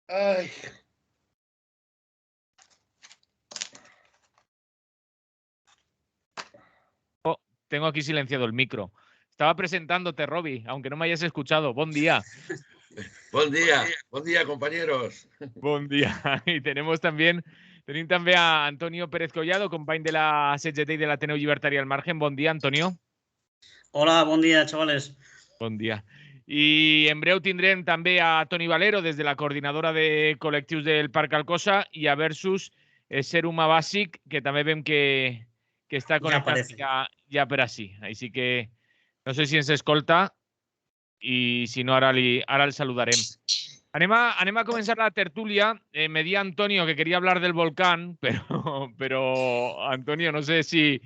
Ay, Tengo aquí silenciado el micro. Estaba presentándote, Robi, aunque no me hayas escuchado. Buen día. buen día, compañeros. Buen día. Y tenim també a Antonio Pérez Collado, company de la CGT i de l'Ateneu Llibertari al Margen. Bon dia, Antonio. Hola, bon dia, chavales. Bon dia. I en breu tindrem també a Toni Valero des de la coordinadora de col·lectius del Parc Alcosa i a Versus Ser Humà Bàsic, que també vem que està connectat ja per ací. Així que no sé si ens escolta i si no, ara el saludarem. Anem a comenzar la tertulia. Me di Antonio que quería hablar del volcán, pero Antonio, no sé si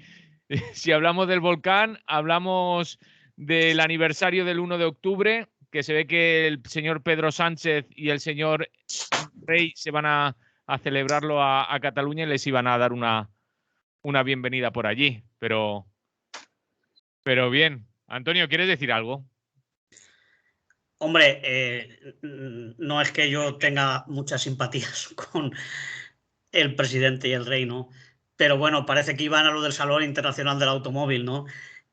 hablamos del volcán, hablamos del aniversario del 1 de octubre, que se ve que el señor Pedro Sánchez y el señor Rey se van a celebrarlo a Cataluña y les iban a dar una bienvenida por allí. Pero bien. Antonio, ¿quieres decir algo? Hombre, no es que yo tenga muchas simpatías con el presidente y el rey, ¿no? Pero bueno, parece que iban a lo del Salón Internacional del Automóvil, ¿no?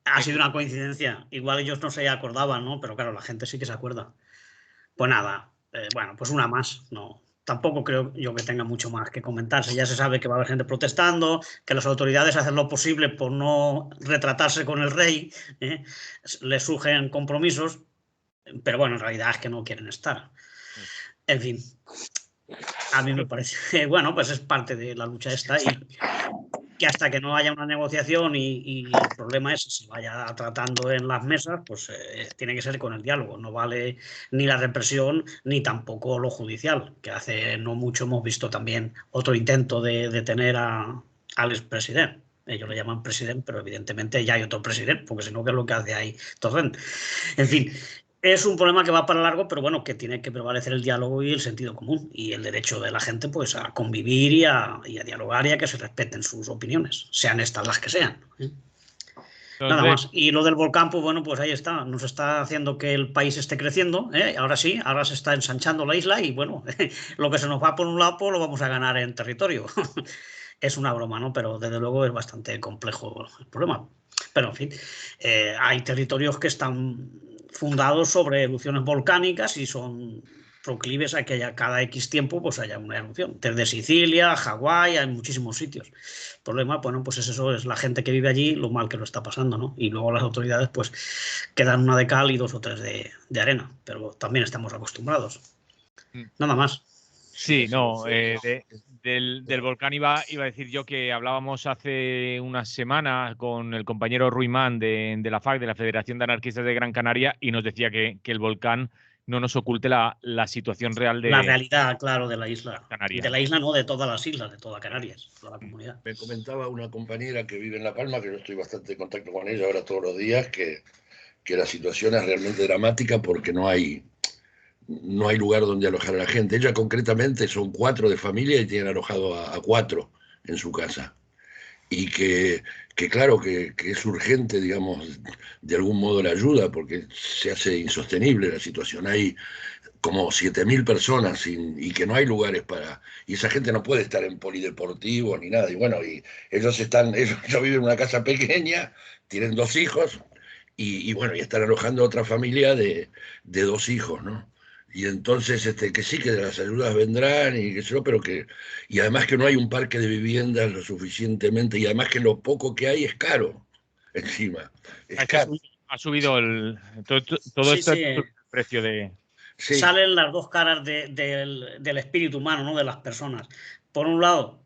Ha sido una coincidencia. Igual ellos no se acordaban, ¿no? Pero claro, la gente sí que se acuerda. Pues nada, bueno, pues una más, ¿no? Tampoco creo yo que tenga mucho más que comentarse. Ya se sabe que va a haber gente protestando, que las autoridades hacen lo posible por no retratarse con el rey, les surgen compromisos, pero bueno, en realidad es que no quieren estar. En fin, a mí me parece, bueno, pues es parte de la lucha esta y que hasta que no haya una negociación y el problema ese se vaya tratando en las mesas, pues tiene que ser con el diálogo. No vale ni la represión ni tampoco lo judicial, que hace no mucho hemos visto también otro intento de detener al expresidente. Ellos le llaman presidente, pero evidentemente ya hay otro presidente, porque si no, ¿qué es lo que hace ahí Torrent? En fin, es un problema que va para largo, pero bueno, que tiene que prevalecer el diálogo y el sentido común y el derecho de la gente pues a convivir y a dialogar y a que se respeten sus opiniones, sean estas las que sean. Nada más. Y lo del volcán, pues bueno, pues ahí está. Nos está haciendo que el país esté creciendo. Ahora sí, ahora se está ensanchando la isla y bueno, lo que se nos va por un lado, pues lo vamos a ganar en territorio. Es una broma, ¿no? Pero desde luego es bastante complejo el problema. Pero en fin, hay territorios que están fundados sobre erupciones volcánicas y son proclives a que haya cada X tiempo pues haya una erupción. Desde Sicilia, Hawái, hay muchísimos sitios. El problema, bueno, pues es eso, es la gente que vive allí, lo mal que lo está pasando, ¿no? Y luego las autoridades pues quedan una de cal y 2 o 3 de arena, pero también estamos acostumbrados. Nada más. Sí, no, del volcán iba a decir yo que hablábamos hace una semana con el compañero Ruimán de la FAC, de la Federación de Anarquistas de Gran Canaria, y nos decía que el volcán no nos oculte la situación real de la realidad, claro, de la isla. Canarias. De la isla, no, de todas las islas, de toda Canarias, toda la comunidad. Me comentaba una compañera que vive en La Palma, que yo estoy bastante en contacto con ella ahora todos los días, que la situación es realmente dramática porque no hay lugar donde alojar a la gente. Ella concretamente son 4 de familia y tienen alojado a 4 en su casa. Y que claro, que es urgente, digamos, de algún modo la ayuda, porque se hace insostenible la situación. Hay como 7.000 personas y que no hay lugares para... Y esa gente no puede estar en polideportivo ni nada. Y bueno, y ellos viven en una casa pequeña, tienen 2 hijos, y bueno, y están alojando a otra familia de 2 hijos, ¿no? Y entonces que sí, que las ayudas vendrán y que sé yo, pero y además que no hay un parque de viviendas lo suficientemente, y además que lo poco que hay es caro encima. Es caro. Ha subido todo sí, esto sí. El precio de... Sí. Salen las 2 caras del espíritu humano, ¿no? De las personas. Por un lado,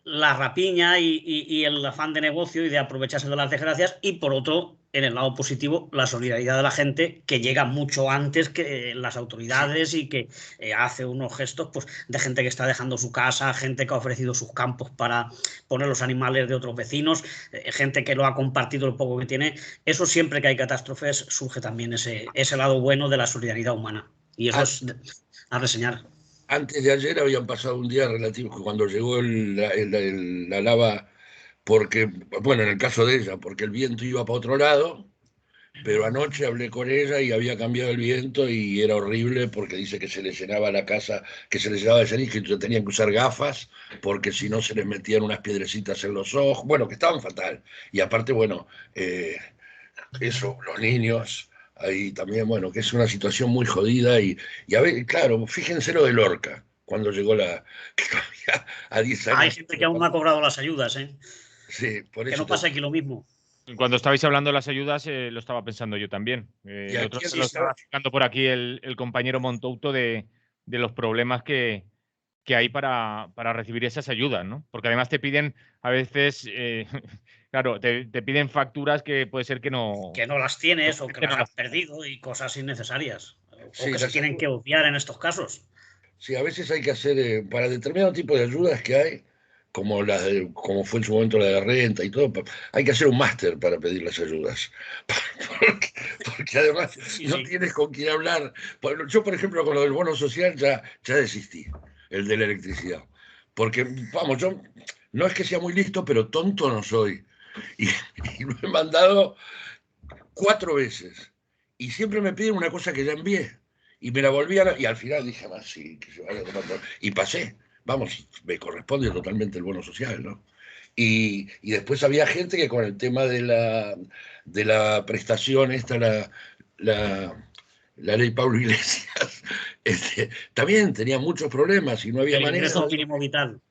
la rapiña y el afán de negocio y de aprovecharse de las desgracias, y por otro, en el lado positivo, la solidaridad de la gente, que llega mucho antes que las autoridades y que hace unos gestos pues, de gente que está dejando su casa, gente que ha ofrecido sus campos para poner los animales de otros vecinos, gente que lo ha compartido lo poco que tiene. Eso, siempre que hay catástrofes, surge también ese lado bueno de la solidaridad humana, y eso es a reseñar. Antes de ayer habían pasado un día relativo, cuando llegó la lava, porque, bueno, en el caso de ella, porque el viento iba para otro lado, pero anoche hablé con ella y había cambiado el viento y era horrible porque dice que se le llenaba la casa, que se le llenaba de ceniza, que tenían que usar gafas porque si no se les metían unas piedrecitas en los ojos, bueno, que estaban fatal. Y aparte, bueno, eso, los niños, ahí también, bueno, que es una situación muy jodida y a ver, claro, fíjense lo de Lorca, cuando llegó que todavía a 10 Hay años. gente que aún no ha cobrado las ayudas, ¿eh? Sí, por Que eso no pasa aquí lo mismo. Cuando estabais hablando de las ayudas, lo estaba pensando yo también. Y El otro aquí día lo estaba explicando por aquí el compañero Montouto de los problemas que hay para recibir esas ayudas, ¿no? Porque además te piden a veces, claro, te piden facturas que puede ser que no las tienes o que no las las has perdido y cosas innecesarias. O sí, que se tienen que obviar en estos casos. sí, a veces hay que hacer, para determinado tipo de ayudas que hay, como como fue en su momento la de la renta y todo, hay que hacer un máster para pedir las ayudas. Porque, porque además Sí, no sí. tienes con quién hablar. Yo, por ejemplo, con lo del bono social ya desistí, el de la electricidad. Porque, vamos, yo no es que sea muy listo, pero tonto no soy. Y, y lo he mandado 4 veces. Y siempre me piden una cosa que ya envié. Y me la volvían y al final dije, más sí, que se vaya a tomar por-". Y pasé. Vamos, me corresponde totalmente el bono social, ¿no? Y después había gente que con el tema de la prestación, la, la ley Pablo Iglesias, también tenía muchos problemas y no había El manera. ingreso mínimo vital.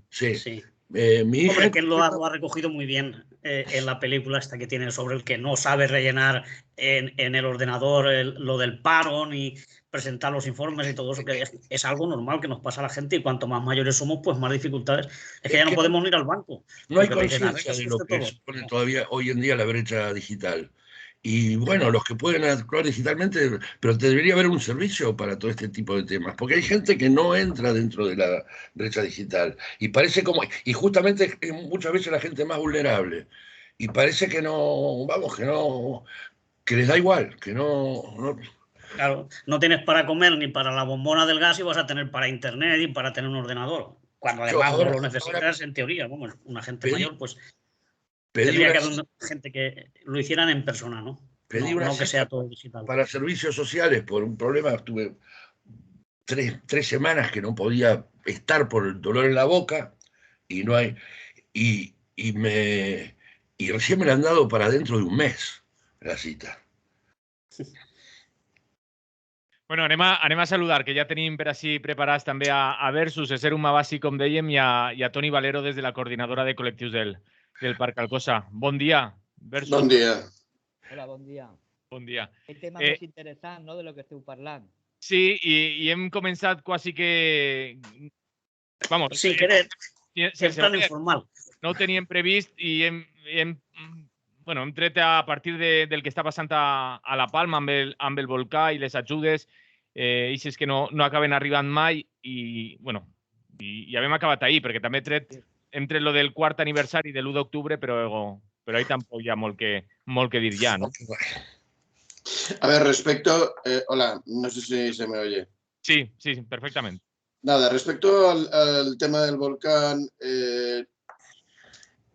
Sí. Sí. Mi hija. Hombre, que él lo ha recogido muy bien en la película esta que tiene sobre el que no sabe rellenar en el ordenador lo del paro ni presentar los informes y todo eso, que es algo normal que nos pasa a la gente y cuanto más mayores somos, pues más dificultades. Es que Es ya no que podemos ir al banco no hay porque te dicen, a ver, conciencia ¿es de lo usted que todo? supone No. todavía hoy en día la brecha digital. Y bueno, los que pueden actuar digitalmente, pero debería haber un servicio para todo este tipo de temas, porque hay gente que no entra dentro de la brecha digital y parece como, y justamente es muchas veces la gente más vulnerable, y parece que no, vamos, que no, que les da igual, que no. Claro, no tienes para comer ni para la bombona del gas y vas a tener para internet y para tener un ordenador. Cuando Yo además no lo ahora necesitas en teoría. Vamos, una gente pedí, mayor, pues pedí tendría una, que haber gente que lo hicieran en persona, ¿no? pedí No, una no que cita sea todo digital. para servicios sociales por un problema, estuve 3 semanas que no podía estar por el dolor en la boca y no hay y recién me la han dado para dentro de un mes la cita. Bueno, anem a saludar, que ja tenim per així preparats també a Versus, ser un bàsic, com dèiem, i a Toni Valero des de la coordinadora de col·lectius del Parc Alcosa. Bon dia, Versus. Bon dia. Hola, bon dia. Bon dia. El tema més interessant, no?, de lo que esteu parlant. Sí, i hem començat quasi que... Vamos, Sin querer, sense en plan voler. informal. No ho teníem previst i hem tret a partir del que està passant a La Palma amb el volcà i les ajudes, eixes que no acaben arribant mai i, bueno, i hem acabat ahir, perquè també hem tret lo del quart aniversari de l'1 d'octubre, però ahí tampoc hi ha molt que dir ja, ¿no? A ver, respecto... hola, no sé si se me oye. Sí, perfectamente. Nada, respecto al tema del volcán,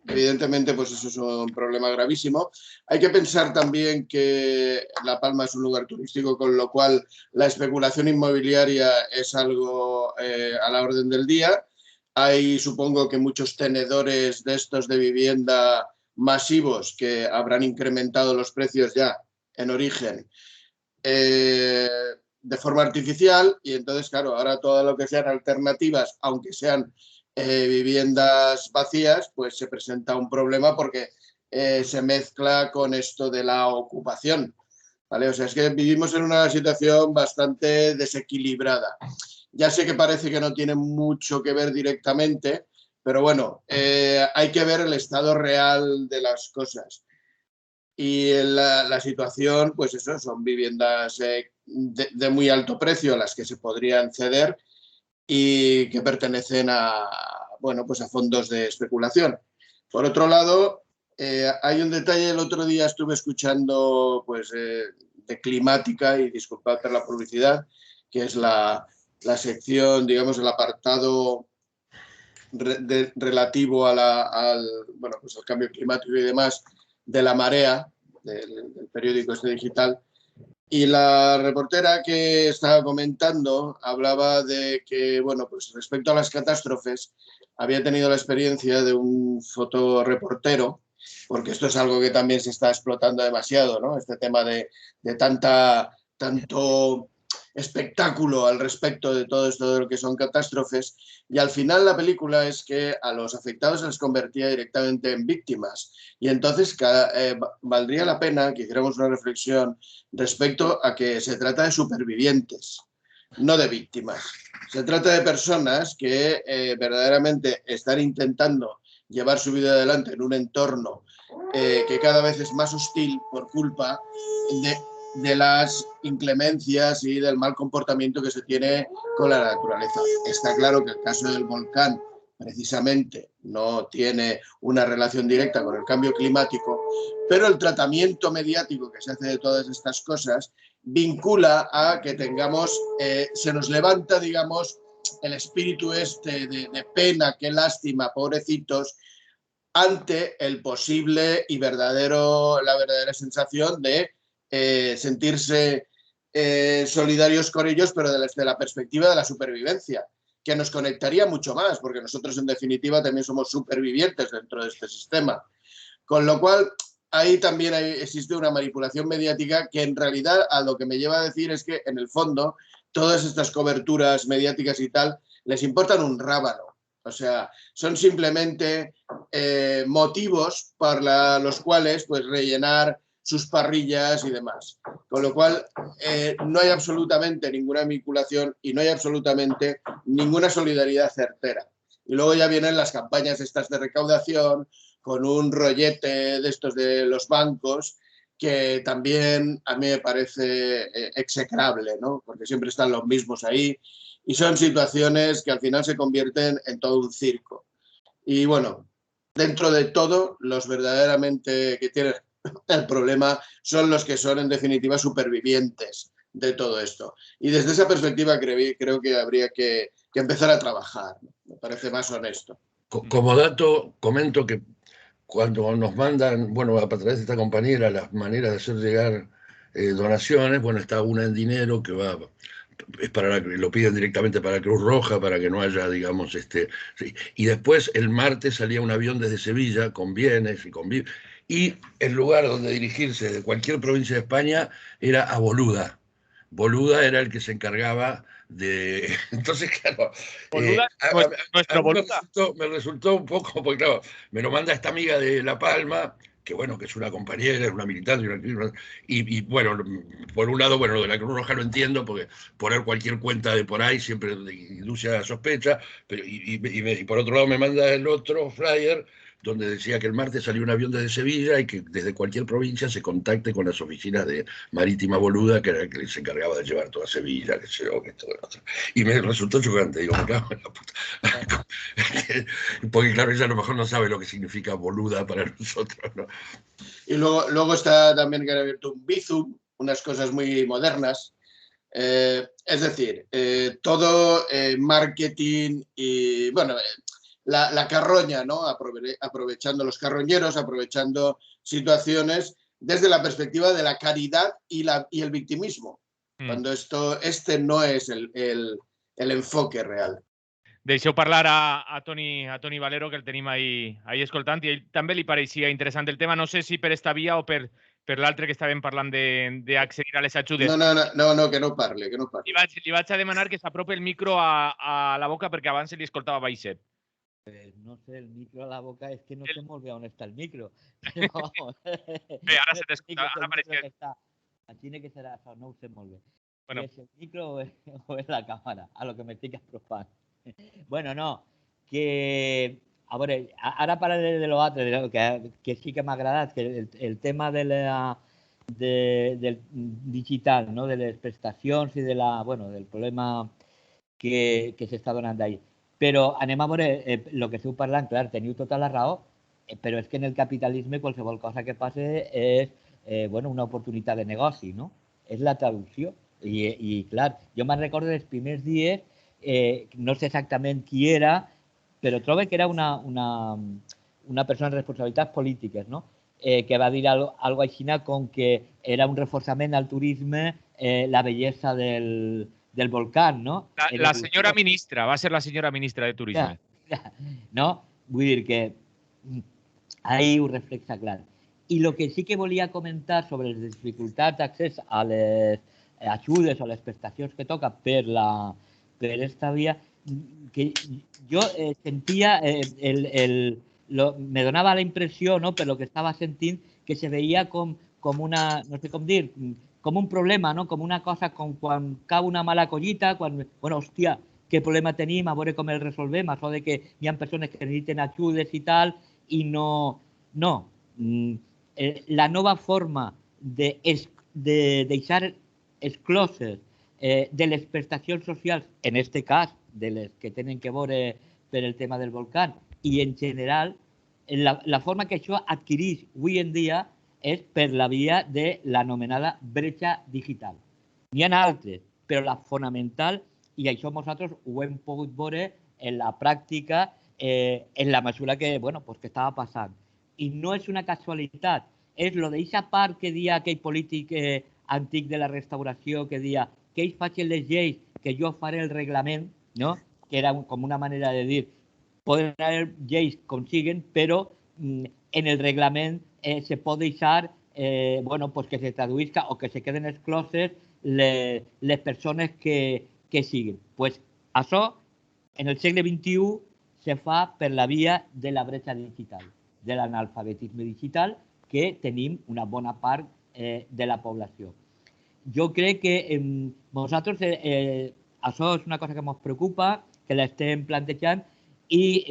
evidentemente, pues eso es un problema gravísimo. Hay que pensar también que La Palma es un lugar turístico, con lo cual la especulación inmobiliaria es algo a la orden del día. Hay, supongo que muchos tenedores de estos de vivienda masivos que habrán incrementado los precios ya en origen de forma artificial y entonces, claro, ahora todo lo que sean alternativas, aunque sean viviendas vacías, pues se presenta un problema porque se mezcla con esto de la ocupación, ¿vale? O sea, es que vivimos en una situación bastante desequilibrada. Ya sé que parece que no tiene mucho que ver directamente, pero bueno, hay que ver el estado real de las cosas. Y la situación, pues eso, son viviendas de muy alto precio las que se podrían ceder y que pertenecen a, bueno, pues a fondos de especulación. Por otro lado, hay un detalle, el otro día estuve escuchando pues, de climática, y disculpad por la publicidad, que es la sección, digamos, el apartado relativo bueno, pues al cambio climático y demás de La Marea, del periódico este digital. Y la reportera que estaba comentando hablaba de que, bueno, pues respecto a las catástrofes, había tenido la experiencia de un fotoreportero, porque esto es algo que también se está explotando demasiado, ¿no? Este tema de tanto espectáculo al respecto de todo esto de lo que son catástrofes, y al final la película es que a los afectados se les convertía directamente en víctimas, y entonces valdría la pena que hiciéramos una reflexión respecto a que se trata de supervivientes, no de víctimas. Se trata de personas que verdaderamente están intentando llevar su vida adelante en un entorno que cada vez es más hostil por culpa de las inclemencias y del mal comportamiento que se tiene con la naturaleza. Está claro que el caso del volcán precisamente no tiene una relación directa con el cambio climático, pero el tratamiento mediático que se hace de todas estas cosas vincula a que tengamos, se nos levanta, digamos, el espíritu este de pena, qué lástima, pobrecitos, ante el posible y la verdadera sensación de sentirse solidarios con ellos, pero desde la perspectiva de la supervivencia, que nos conectaría mucho más, porque nosotros en definitiva también somos supervivientes dentro de este sistema. Con lo cual, ahí también existe una manipulación mediática que en realidad a lo que me lleva a decir es que en el fondo todas estas coberturas mediáticas y tal les importan un rábano. O sea, son simplemente motivos para los cuales pues rellenar sus parrillas y demás. Con lo cual, no hay absolutamente ninguna vinculación y no hay absolutamente ninguna solidaridad certera. Y luego ya vienen las campañas estas de recaudación con un rollete de estos de los bancos que también a mí me parece execrable, ¿no? Porque siempre están los mismos ahí y son situaciones que al final se convierten en todo un circo. Y bueno, dentro de todo, los verdaderamente que tienen el problema son los que son en definitiva supervivientes de todo esto. Y desde esa perspectiva creo que habría que empezar a trabajar, ¿no? Me parece más honesto. Como dato, comento que cuando nos mandan, bueno, a través de esta compañera, las maneras de hacer llegar donaciones, bueno, está una en dinero que va, es para lo piden directamente para Cruz Roja, para que no haya, digamos, sí. Y después el martes salía un avión desde Sevilla con bienes y el lugar donde dirigirse de cualquier provincia de España era a Boluda. Boluda era el que se encargaba de... Entonces, claro... Boluda, nuestro Boluda. Me resultó un poco, porque claro, me lo manda esta amiga de La Palma, que bueno, que es una compañera, es una militante, y bueno, por un lado, bueno, lo de la Cruz Roja lo entiendo, porque poner cualquier cuenta de por ahí siempre induce a sospecha, pero, y por otro lado me manda el otro flyer, donde decía que el martes salió un avión desde Sevilla y que desde cualquier provincia se contacte con las oficinas de Marítima Boluda, que era el que se encargaba de llevar toda Sevilla, que sé yo, que todo esto. Y me resultó chocante, digo, me cago en la puta. Porque claro, ella a lo mejor no sabe lo que significa Boluda para nosotros, ¿no? Y luego está también que han abierto un Bizum, unas cosas muy modernas. Es decir, todo marketing y, bueno, la carroña, ¿no? Aprovechando los carroñeros, aprovechando situaciones desde la perspectiva de la caridad y el victimismo, cuando este no es el enfoque real. Deixeu parlar a Toni Valero, que el tenim ahí escoltant, i ell també li pareixia interessant el tema. No sé si per esta via o per l'altre que estàvem parlant d'accedir a les ajudes. No, que no parli. Li vaig a demanar que s'apropi el micro a la boca perquè abans se li escoltava baixet. No sé, el micro a la boca es que no sé molt bé on està el micro. Però vamos. Bé, ara se t'escolta. Ara pareix que... Tiene que ser això, no ho sé molt bé. Bueno. Si és el micro o és la càmera, a lo que me estic apropant. Bueno, no, que... A veure, ara parlaré de l'altre, que sí que m'ha agradat, que el tema del digital, no? De les prestacions i del problema que s'està donant d'ahir. Però anem a veure el que esteu parlant, clar, teniu tota la raó, però és que en el capitalisme qualsevol cosa que passa és una oportunitat de negoci, no? És la traducció. I clar, jo me'n recordo dels primers dies, no sé exactament qui era, però trobo que era una persona de responsabilitats polítiques, no? que va dir algo així com que era un reforçament al turisme, la bellesa del volcán, no? La senyora ministra, va ser la senyora ministra de Turisme. No? Vull dir que ahí ho reflexa clar. I el que sí que volia comentar sobre les dificultats d'accés a les ajudes o les prestacions que toca per esta via, que jo sentia, me donava la impressió, no, per lo que estava sentint, que se veia com una, no sé com dir, com un problema, no? Com una cosa, com quan cau una mala collita, quan, bueno, hòstia, què problema tenim, a veure com el resolvem, això de que hi ha persones que necessiten ajudes i tal, i no. La nova forma de deixar excloses de les prestacions socials, en aquest cas, de les que tenen que veure per el tema del volcán, i en general, la forma que això adquireix avui en dia és per la via de l'anomenada bretxa digital. N'hi ha altres, però la fonamental, i això nosaltres ho hem pogut veure en la pràctica, en la mesura que, bueno, pues que estava passant. I no és una casualitat, és el d'aquesta part que deia aquell polític antic de la restauració, que deia que ells facin les lleis, que jo faré el reglament, no? Que era com una manera de dir, poden haver lleis com siguen, però en el reglament se pot deixar bueno, pues que se traduïsca o que se queden excloses les persones que siguin. Pues això, en el segle XXI, se fa per la via de la bretxa digital, de l'analfabetisme digital, que tenim una bona part de la població. Jo crec que nosaltres això és una cosa que ens preocupa, que l'estem plantejant, i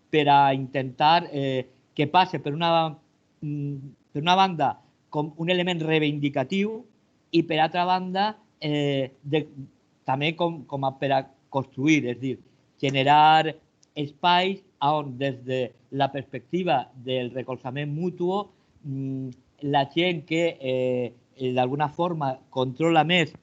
per a intentar que passe per una banda com un element reivindicatiu i per altra banda també com per a construir, és a dir, generar espais on des de la perspectiva del recolzament mutu la gent que d'alguna forma controla més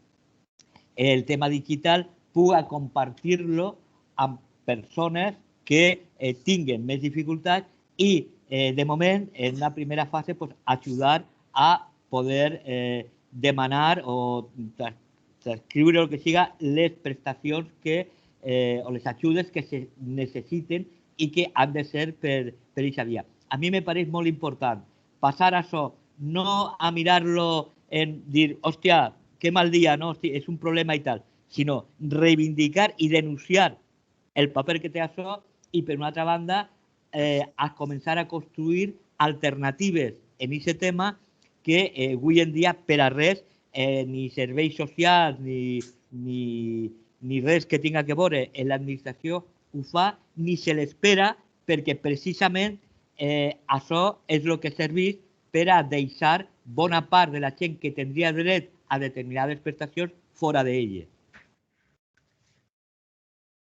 el tema digital puga compartir-lo amb persones que tinguen més dificultats i, de moment, en una primera fase, pues, ajudar a poder demanar o transcriure el que siga les prestacions o les ajudes que se necessiten i que han de ser per aquesta via. A mi me pareix molt important passar això, no a mirar-lo en dir, hòstia, que mal dia, no? És un problema i tal, sinó reivindicar i denunciar el paper que té això i, per una altra banda, a començar a construir alternatives en aquest tema que avui en dia, per a res, ni serveis socials ni res que tinga que veure en l'administració ho fa ni se l'espera, perquè precisament això és el que serveix per a deixar bona part de la gent que tindria dret a determinades prestacions fora d'elles.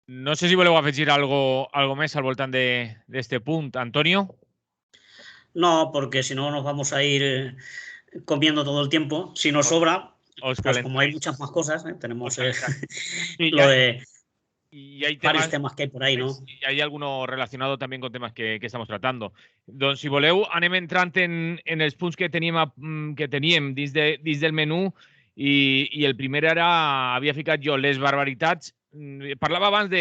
No sé si voleu afegir algo més al voltant d'este punt. Antonio? No, porque si no nos vamos a ir comiendo todo el tiempo. Si nos sobra, pues como hay muchas más cosas, tenemos lo de varios temas que hay por ahí, ¿no? Y hay alguno relacionado también con temas que estamos tratando. Doncs, si voleu, anem entrant en els punts que teníem dins del menú i el primer havia ficat jo, les barbaritats. Parlava abans,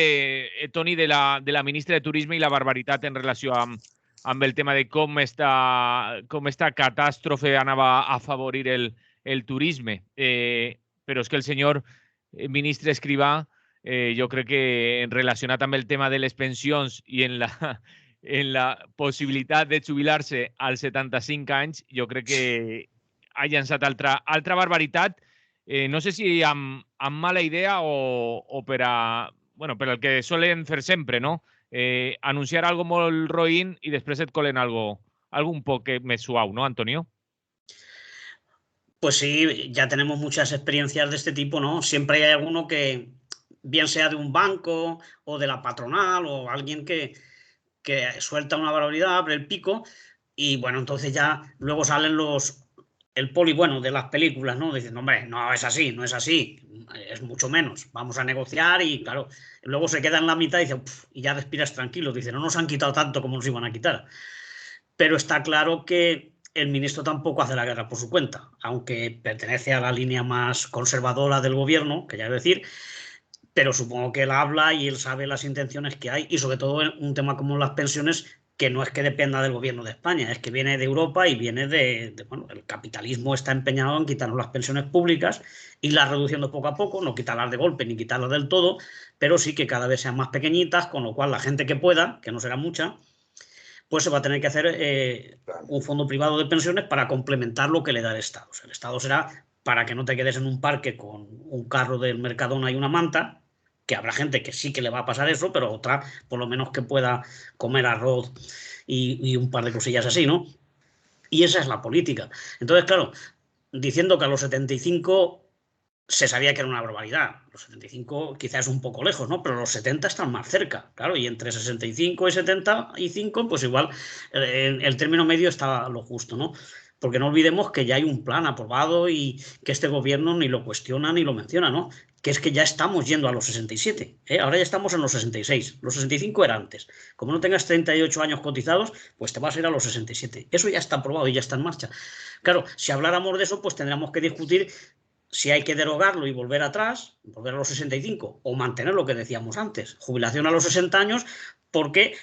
Toni, de la ministra de Turisme i la barbaritat en relació amb el tema de com esta catàstrofe anava a afavorir el turisme. Però és que el senyor ministre Escrivà, jo crec que relacionat amb el tema de les pensions i en la possibilitat de jubilar-se als 75 anys, jo crec que ha llançat altra barbaritat. No sé si amb mala idea o per el que solen fer sempre, no? Anunciar algo molt roïn i després et colen algo un poc més suau, ¿no, Antonio? Pues sí, ya tenemos muchas experiencias de este tipo, ¿no? Siempre hay alguno que, bien sea de un banco o de la patronal o alguien que suelta una barbaridad, abre el pico y, bueno, entonces ya luego salen el poli bueno de las películas, ¿no? Diciendo, hombre, no es así, es mucho menos, vamos a negociar y, claro, luego se queda en la mitad y dice, y ya respiras tranquilo, dice, no nos han quitado tanto como nos iban a quitar. Pero está claro que el ministro tampoco hace la guerra por su cuenta, aunque pertenece a la línea más conservadora del gobierno, que ya es decir, pero supongo que él habla y él sabe las intenciones que hay, y sobre todo en un tema como las pensiones, que no es que dependa del gobierno de España, es que viene de Europa y viene bueno, el capitalismo está empeñado en quitarnos las pensiones públicas y las reduciendo poco a poco, no quitarlas de golpe ni quitarlas del todo, pero sí que cada vez sean más pequeñitas, con lo cual la gente que pueda, que no será mucha, pues se va a tener que hacer un fondo privado de pensiones para complementar lo que le da el Estado. O sea, el Estado será para que no te quedes en un parque con un carro del Mercadona y una manta, que habrá gente que sí que le va a pasar eso, pero otra por lo menos que pueda comer arroz y un par de cosillas así, ¿no? Y esa es la política. Entonces, claro, diciendo que a los 75 se sabía que era una barbaridad. Los 75 quizás es un poco lejos, ¿no? Pero los 70 están más cerca, claro, y entre 65 y 75, pues igual el término medio está lo justo, ¿no? Porque no olvidemos que ya hay un plan aprobado y que este gobierno ni lo cuestiona ni lo menciona, ¿no? Que es que ya estamos yendo a los 67, ¿eh? Ahora ya estamos en los 66. Los 65 era antes. Como no tengas 38 años cotizados, pues te vas a ir a los 67. Eso ya está aprobado y ya está en marcha. Claro, si habláramos de eso, pues tendríamos que discutir si hay que derogarlo y volver atrás, volver a los 65, o mantener lo que decíamos antes, jubilación a los 60 años, porque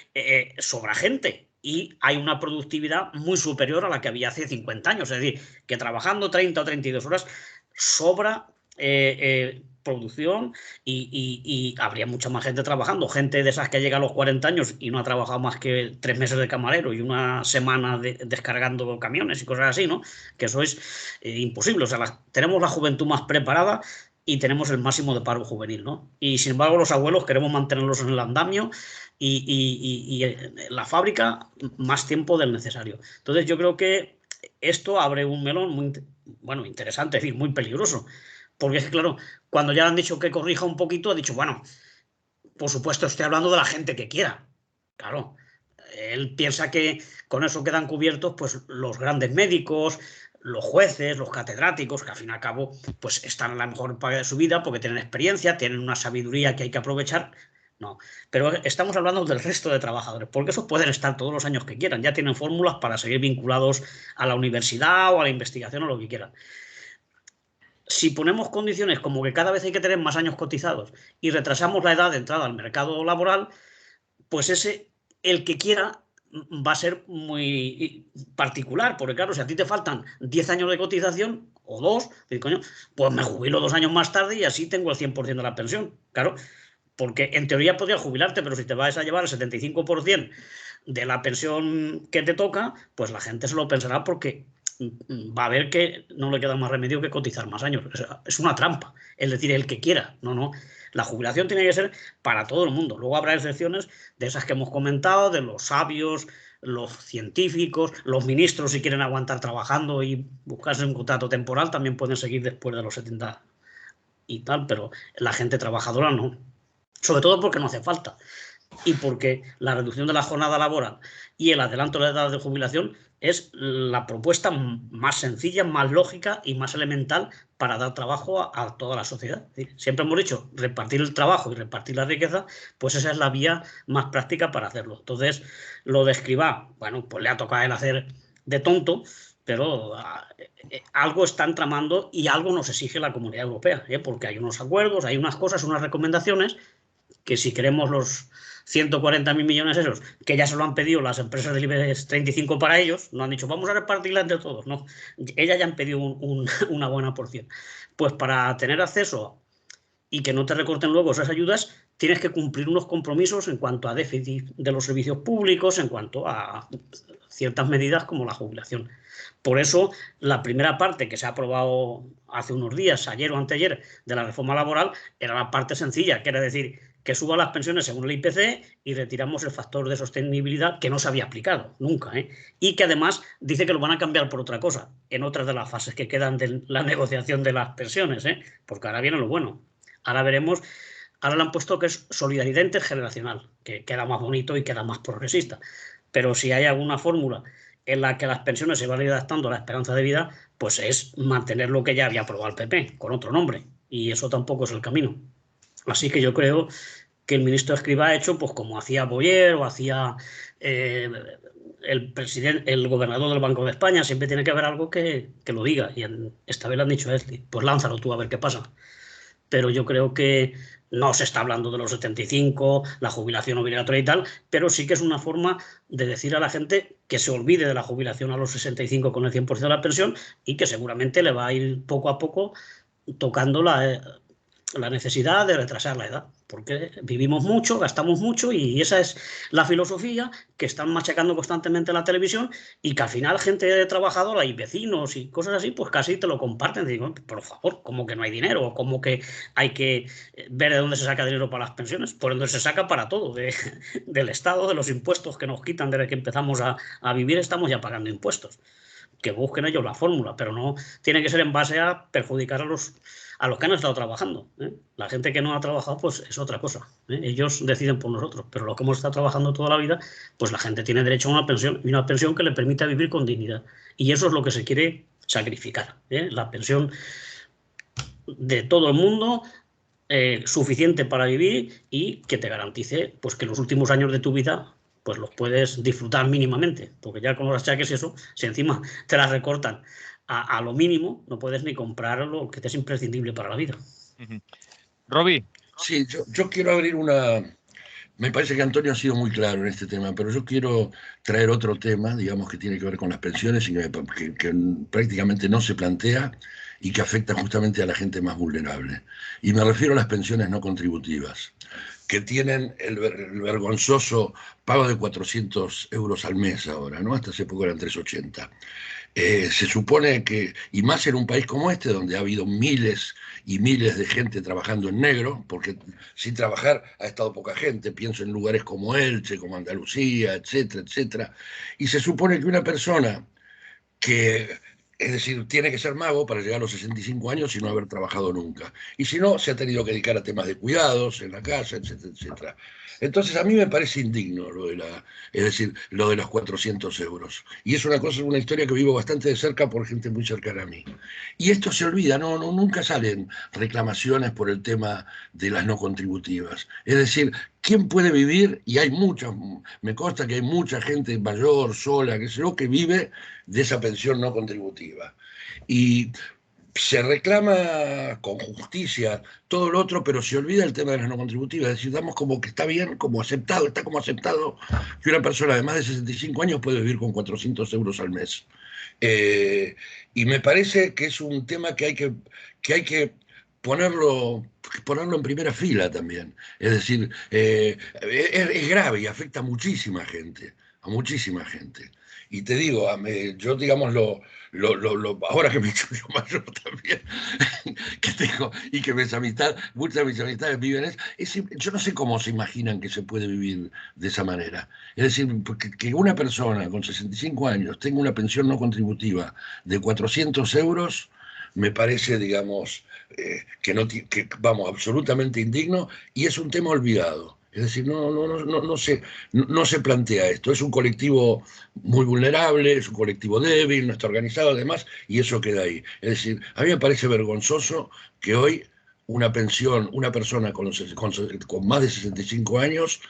sobra gente y hay una productividad muy superior a la que había hace 50 años. Es decir, que trabajando 30 o 32 horas sobra producción y habría mucha más gente trabajando. Gente de esas que llega a los 40 años y no ha trabajado más que 3 meses de camarero y una semana descargando camiones y cosas así, ¿no? Que eso es imposible. O sea, tenemos la juventud más preparada y tenemos el máximo de paro juvenil, ¿no? Y sin embargo los abuelos queremos mantenerlos en el andamio y en la fábrica más tiempo del necesario. Entonces yo creo que esto abre un melón muy interesante, es decir, muy peligroso. Porque es que, claro, cuando ya le han dicho que corrija un poquito, ha dicho, bueno, por supuesto, estoy hablando de la gente que quiera. Claro, él piensa que con eso quedan cubiertos pues los grandes médicos, los jueces, los catedráticos, que al fin y al cabo pues están en la mejor paga de su vida porque tienen experiencia, tienen una sabiduría que hay que aprovechar. No, pero estamos hablando del resto de trabajadores, porque esos pueden estar todos los años que quieran, ya tienen fórmulas para seguir vinculados a la universidad o a la investigación o lo que quieran. Si ponemos condiciones como que cada vez hay que tener más años cotizados y retrasamos la edad de entrada al mercado laboral, pues el que quiera va a ser muy particular, porque claro, si a ti te faltan 10 años de cotización o 2, pues me jubilo 2 años más tarde y así tengo el 100% de la pensión. Claro, porque en teoría podrías jubilarte, pero si te vas a llevar el 75% de la pensión que te toca, pues la gente se lo pensará porque va a ver que no le queda más remedio que cotizar más años. Es una trampa, es decir, el que quiera. No. La jubilación tiene que ser para todo el mundo. Luego habrá excepciones de esas que hemos comentado, de los sabios, los científicos, los ministros, si quieren aguantar trabajando y buscarse un contrato temporal, también pueden seguir después de los 70 y tal, pero la gente trabajadora no. Sobre todo porque no hace falta. Y porque la reducción de la jornada laboral y el adelanto de la edad de jubilación es la propuesta más sencilla, más lógica y más elemental para dar trabajo a toda la sociedad. Siempre hemos dicho repartir el trabajo y repartir la riqueza, pues esa es la vía más práctica para hacerlo. Entonces, lo de Escrivá, bueno, pues le ha tocado a él hacer de tonto, pero algo están tramando y algo nos exige la Comunidad Europea, porque hay unos acuerdos, hay unas cosas, unas recomendaciones que si queremos los 140.000 millones esos, que ya se lo han pedido las empresas del IBEX 35 para ellos, no han dicho vamos a repartirla entre todos, no, ellas ya han pedido una buena porción. Pues para tener acceso y que no te recorten luego esas ayudas, tienes que cumplir unos compromisos en cuanto a déficit de los servicios públicos, en cuanto a ciertas medidas como la jubilación. Por eso, la primera parte que se ha aprobado hace unos días, ayer o anteayer, de la reforma laboral, era la parte sencilla, que era decir, que suban las pensiones según el IPC y retiramos el factor de sostenibilidad que no se había aplicado nunca, y que además dice que lo van a cambiar por otra cosa, en otras de las fases que quedan de la negociación de las pensiones, porque ahora viene lo bueno. Ahora veremos, ahora le han puesto que es solidaridad intergeneracional, que queda más bonito y queda más progresista, pero si hay alguna fórmula en la que las pensiones se van a ir adaptando a la esperanza de vida, pues es mantener lo que ya había aprobado el PP, con otro nombre, y eso tampoco es el camino. Así que yo creo que el ministro Escrivá ha hecho, pues como hacía Boyer o hacía el gobernador del Banco de España. Siempre tiene que haber algo que lo diga, y esta vez le han dicho a Esli, pues lánzalo tú a ver qué pasa. Pero yo creo que no se está hablando de los 75, la jubilación obligatoria y tal, pero sí que es una forma de decir a la gente que se olvide de la jubilación a los 65 con el 100% de la pensión, y que seguramente le va a ir poco a poco tocando la necesidad de retrasar la edad, porque vivimos mucho, gastamos mucho, y esa es la filosofía que están machacando constantemente en la televisión, y que al final gente trabajadora y vecinos y cosas así, pues casi te lo comparten. Digo, por favor, ¿cómo que no hay dinero? ¿O cómo que hay que ver de dónde se saca dinero para las pensiones? Por donde se saca para todo, del Estado, de los impuestos que nos quitan desde que empezamos a vivir, estamos ya pagando impuestos. Que busquen ellos la fórmula, pero no tiene que ser en base a perjudicar a los que han estado trabajando. La gente que no ha trabajado, pues es otra cosa. Ellos deciden por nosotros, pero los que hemos estado trabajando toda la vida, pues la gente tiene derecho a una pensión, y una pensión que le permita vivir con dignidad. Y eso es lo que se quiere sacrificar. La pensión de todo el mundo, suficiente para vivir, y que te garantice, pues, que los últimos años de tu vida pues los puedes disfrutar mínimamente, porque ya con los achaques y eso, si encima te las recortan a lo mínimo, no puedes ni comprar lo que te es imprescindible para la vida. Roby. Sí, yo quiero abrir una... Me parece que Antonio ha sido muy claro en este tema, pero yo quiero traer otro tema, digamos, que tiene que ver con las pensiones y que prácticamente no se plantea y que afecta justamente a la gente más vulnerable. Y me refiero a las pensiones no contributivas, que tienen el vergonzoso pago de 400 euros al mes ahora, ¿no? Hasta hace poco eran 380. Se supone que, y más en un país como este, donde ha habido miles y miles de gente trabajando en negro, porque sin trabajar ha estado poca gente, pienso en lugares como Elche, como Andalucía, etcétera, etcétera, y se supone que una persona que, es decir, tiene que ser mago para llegar a los 65 años y no haber trabajado nunca. Y si no, se ha tenido que dedicar a temas de cuidados en la casa, etcétera, etcétera. Entonces, a mí me parece indigno es decir, lo de los 400 euros. Y es una historia que vivo bastante de cerca por gente muy cercana a mí. Y esto se olvida, nunca salen reclamaciones por el tema de las no contributivas. Es decir, ¿quién puede vivir? Y hay muchos, me consta que hay mucha gente mayor, sola, que vive de esa pensión no contributiva. Y se reclama con justicia todo lo otro, pero se olvida el tema de las no contributivas. Es decir, damos como que está bien, está como aceptado que una persona de más de 65 años puede vivir con 400 euros al mes. Y me parece que es un tema que hay que ponerlo en primera fila también. Es decir, es grave y afecta a muchísima gente, Y te digo, yo digamos ahora que me he hecho yo mayor también, que tengo, y que muchas de mis amistades viven yo no sé cómo se imaginan que se puede vivir de esa manera. Es decir, que una persona con 65 años tenga una pensión no contributiva de 400 euros, me parece, digamos, vamos, absolutamente indigno, y es un tema olvidado. Es decir, no se plantea esto. Es un colectivo muy vulnerable, es un colectivo débil, no está organizado además, y eso queda ahí. Es decir, a mí me parece vergonzoso que hoy una persona con más de 65 años,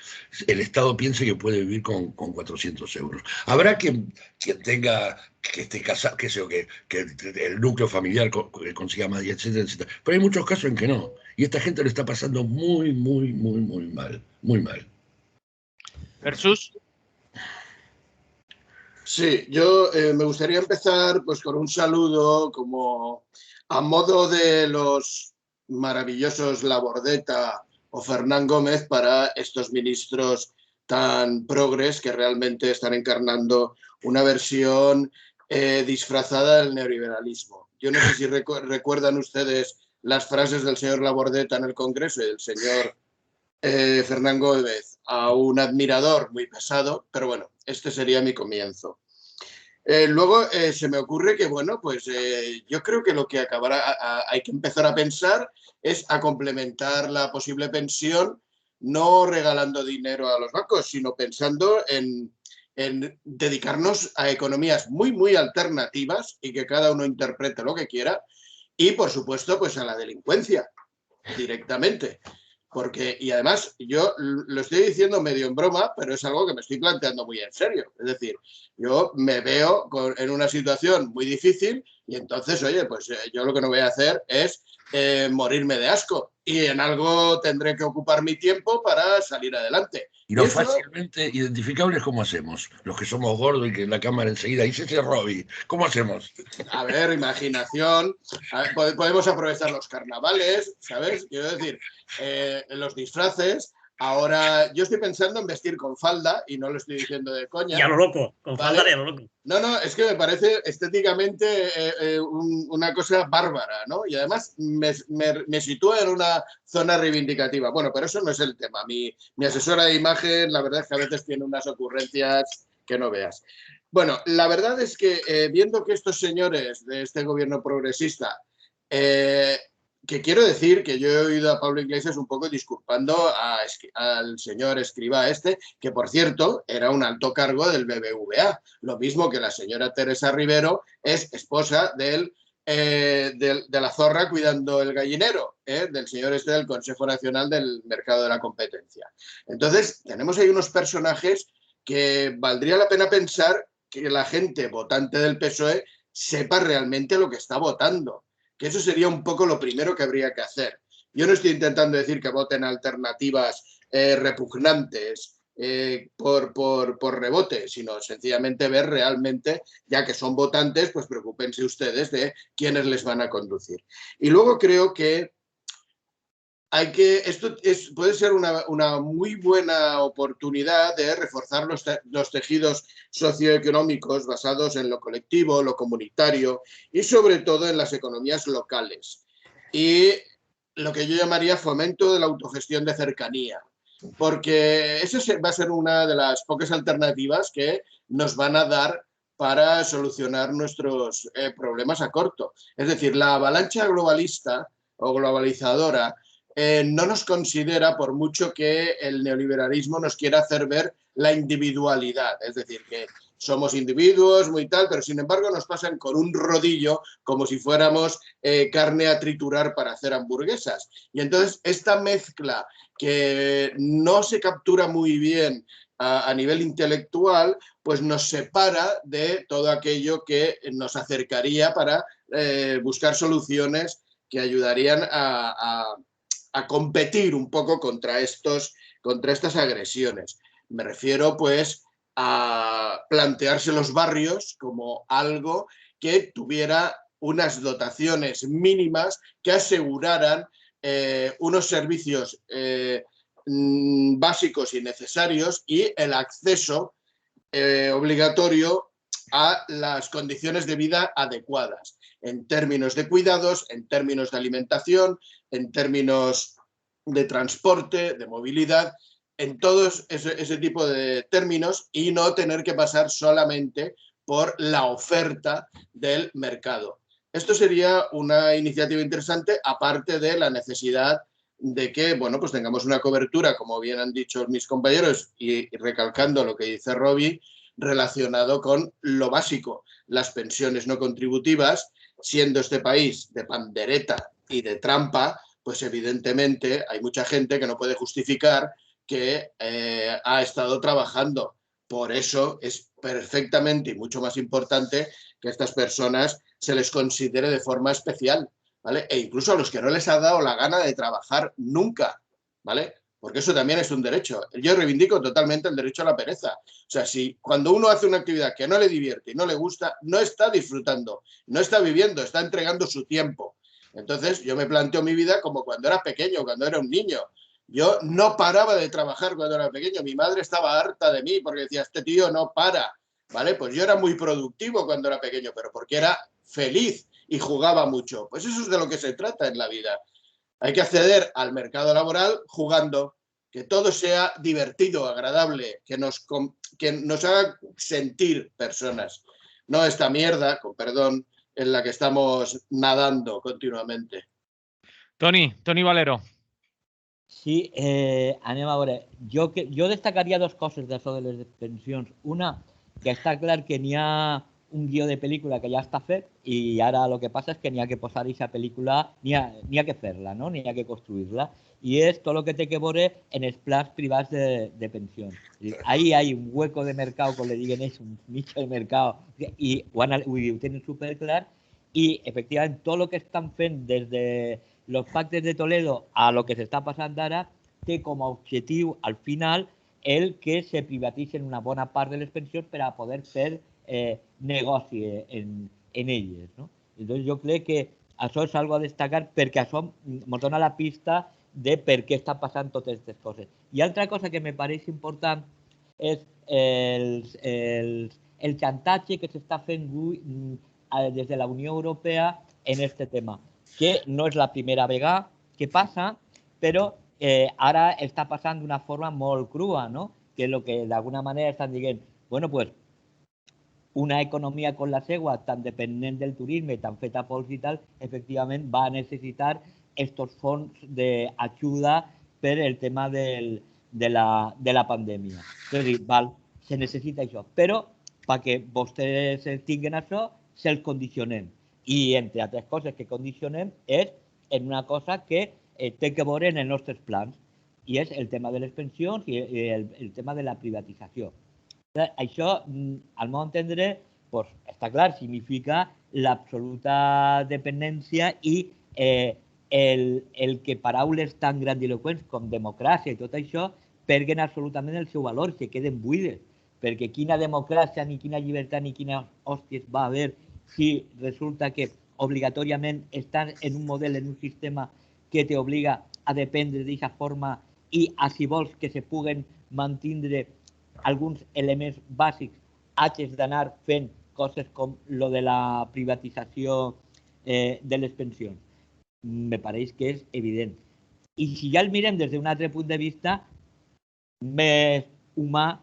el Estado piense que puede vivir con 400 euros. Habrá quien esté casado, que el núcleo familiar consiga más, etcétera, etcétera. Pero hay muchos casos en que no. Y esta gente lo está pasando muy, muy, muy, muy mal. Muy mal. Versus. Sí, yo me gustaría empezar pues con un saludo como a modo de los maravillosos Labordeta o Fernán Gómez para estos ministros tan progres que realmente están encarnando una versión disfrazada del neoliberalismo. Yo no sé si recuerdan ustedes las frases del señor Labordeta en el Congreso y del señor Fernán Gómez, a un admirador muy pesado, pero bueno, este sería mi comienzo. Luego se me ocurre que, bueno, pues yo creo que lo que hay que empezar a pensar es a complementar la posible pensión, no regalando dinero a los bancos, sino pensando en dedicarnos a economías muy, muy alternativas y que cada uno interprete lo que quiera, y por supuesto, pues a la delincuencia directamente. Porque, y además, yo lo estoy diciendo medio en broma, pero es algo que me estoy planteando muy en serio. Es decir, yo me veo en una situación muy difícil y entonces, oye, pues yo lo que no voy a hacer es morirme de asco y en algo tendré que ocupar mi tiempo para salir adelante. Y lo fácilmente identificables, ¿cómo hacemos? Los que somos gordos y que en la cámara enseguida dice ese Robbie, ¿cómo hacemos? A ver, imaginación, podemos aprovechar los carnavales, ¿sabes? Quiero decir, los disfraces. Ahora, yo estoy pensando en vestir con falda y no lo estoy diciendo de coña. Y a lo loco, con falda y a lo loco. No, es que me parece estéticamente una cosa bárbara, ¿no? Y además me sitúa en una zona reivindicativa. Bueno, pero eso no es el tema. Mi asesora de imagen, la verdad es que a veces tiene unas ocurrencias que no veas. Bueno, la verdad es que viendo que estos señores de este gobierno progresista, que quiero decir que yo he oído a Pablo Iglesias un poco disculpando al señor Escrivá que por cierto era un alto cargo del BBVA, lo mismo que la señora Teresa Rivero es esposa de la zorra cuidando el gallinero, del señor del Consejo Nacional del Mercado de la Competencia. Entonces, tenemos ahí unos personajes que valdría la pena pensar que la gente votante del PSOE sepa realmente lo que está votando, que eso sería un poco lo primero que habría que hacer. Yo no estoy intentando decir que voten alternativas repugnantes por rebote, sino sencillamente ver realmente, ya que son votantes, pues preocúpense ustedes de quiénes les van a conducir. Y luego creo que esto puede ser una muy buena oportunidad de reforzar los tejidos socioeconómicos basados en lo colectivo, lo comunitario y sobre todo en las economías locales. Y lo que yo llamaría fomento de la autogestión de cercanía, porque esa va a ser una de las pocas alternativas que nos van a dar para solucionar nuestros problemas a corto. Es decir, la avalancha globalista o globalizadora no nos considera, por mucho que el neoliberalismo nos quiera hacer ver la individualidad, es decir, que somos individuos muy tal, pero sin embargo nos pasan con un rodillo como si fuéramos carne a triturar para hacer hamburguesas. Y entonces esta mezcla que no se captura muy bien a nivel intelectual, pues nos separa de todo aquello que nos acercaría para buscar soluciones que ayudarían a competir un poco contra estas agresiones. Me refiero, pues, a plantearse los barrios como algo que tuviera unas dotaciones mínimas que aseguraran unos servicios básicos y necesarios y el acceso obligatorio a las condiciones de vida adecuadas, en términos de cuidados, en términos de alimentación, en términos de transporte, de movilidad, en todos ese tipo de términos y no tener que pasar solamente por la oferta del mercado. Esto sería una iniciativa interesante, aparte de la necesidad de que, bueno, pues tengamos una cobertura, como bien han dicho mis compañeros, y recalcando lo que dice Robbie, relacionado con lo básico, las pensiones no contributivas, siendo este país de pandereta y de trampa, pues evidentemente hay mucha gente que no puede justificar que ha estado trabajando. Por eso es perfectamente y mucho más importante que a estas personas se les considere de forma especial, ¿vale? E incluso a los que no les ha dado la gana de trabajar nunca, ¿vale? Porque eso también es un derecho. Yo reivindico totalmente el derecho a la pereza. O sea, si cuando uno hace una actividad que no le divierte y no le gusta, no está disfrutando, no está viviendo, está entregando su tiempo. Entonces, yo me planteo mi vida como cuando era pequeño, cuando era un niño. Yo no paraba de trabajar cuando era pequeño. Mi madre estaba harta de mí porque decía, este tío no para, ¿vale? Pues yo era muy productivo cuando era pequeño, pero porque era feliz y jugaba mucho. Pues eso es de lo que se trata en la vida. Hay que acceder al mercado laboral jugando, que todo sea divertido, agradable, que nos haga sentir personas. No esta mierda, con perdón, en la que estamos nadando continuamente. Toni Valero. Sí, anem a veure, jo destacaria dues coses d'això de les pensions. Una, que està clar que n'hi ha un guió de pel·lícula que ja està fet i ara el que passa és que n'hi ha que posar aquesta pel·lícula, n'hi ha que fer-la, no? N'hi ha que construir-la. Y es todo lo que té que veure en els plans privats de pensions. Ahí hay un hueco de mercado, com le diguen ells, un nicho de mercado, i ho tenen superclar, i efectivament tot el que estan fent des de los pactes de Toledo a lo que s'està passant ara té com a objectiu al final el que se privatitzen una bona part de les pensions per a poder fer negoci en elles, no? Entonces jo crec que això és algo a destacar perquè això ens dona la pista de per què està passant totes aquestes coses. I altra cosa que me pareix important és el xantatge que s'està fent des de la Unió Europea en aquest tema, que no és la primera vegada que passa, però ara està passant d'una forma molt crua, no? Que el que d'alguna manera estan dient, bueno, pues una economia com la seva, tan dependent del turisme, tan feta a pols i tal, efectivament va necessitar estos fons d'ajuda per el tema de la pandèmia. És a dir, se necessita això, però perquè vostès tinguin això, se'ls condicionem. I, entre altres coses que condicionem, és en una cosa que té que veure en els nostres plans, i és el tema de les pensions i el tema de la privatització. Això, al meu entendre, està clar, significa l'absoluta dependència i el que paraules tan grandiloquents com democràcia i tot això perden absolutament el seu valor, se queden buides, perquè quina democràcia, ni quina llibertat, ni quines hòsties va haver si resulta que obligatòriament estàs en un model, en un sistema que t'obliga a dependre d'aquesta forma i si vols que se puguen mantindre alguns elements bàsics, haig d'anar fent coses com lo de la privatització de les pensions. Me pareix que és evident. I si ja el mirem des d'un altre punt de vista més humà,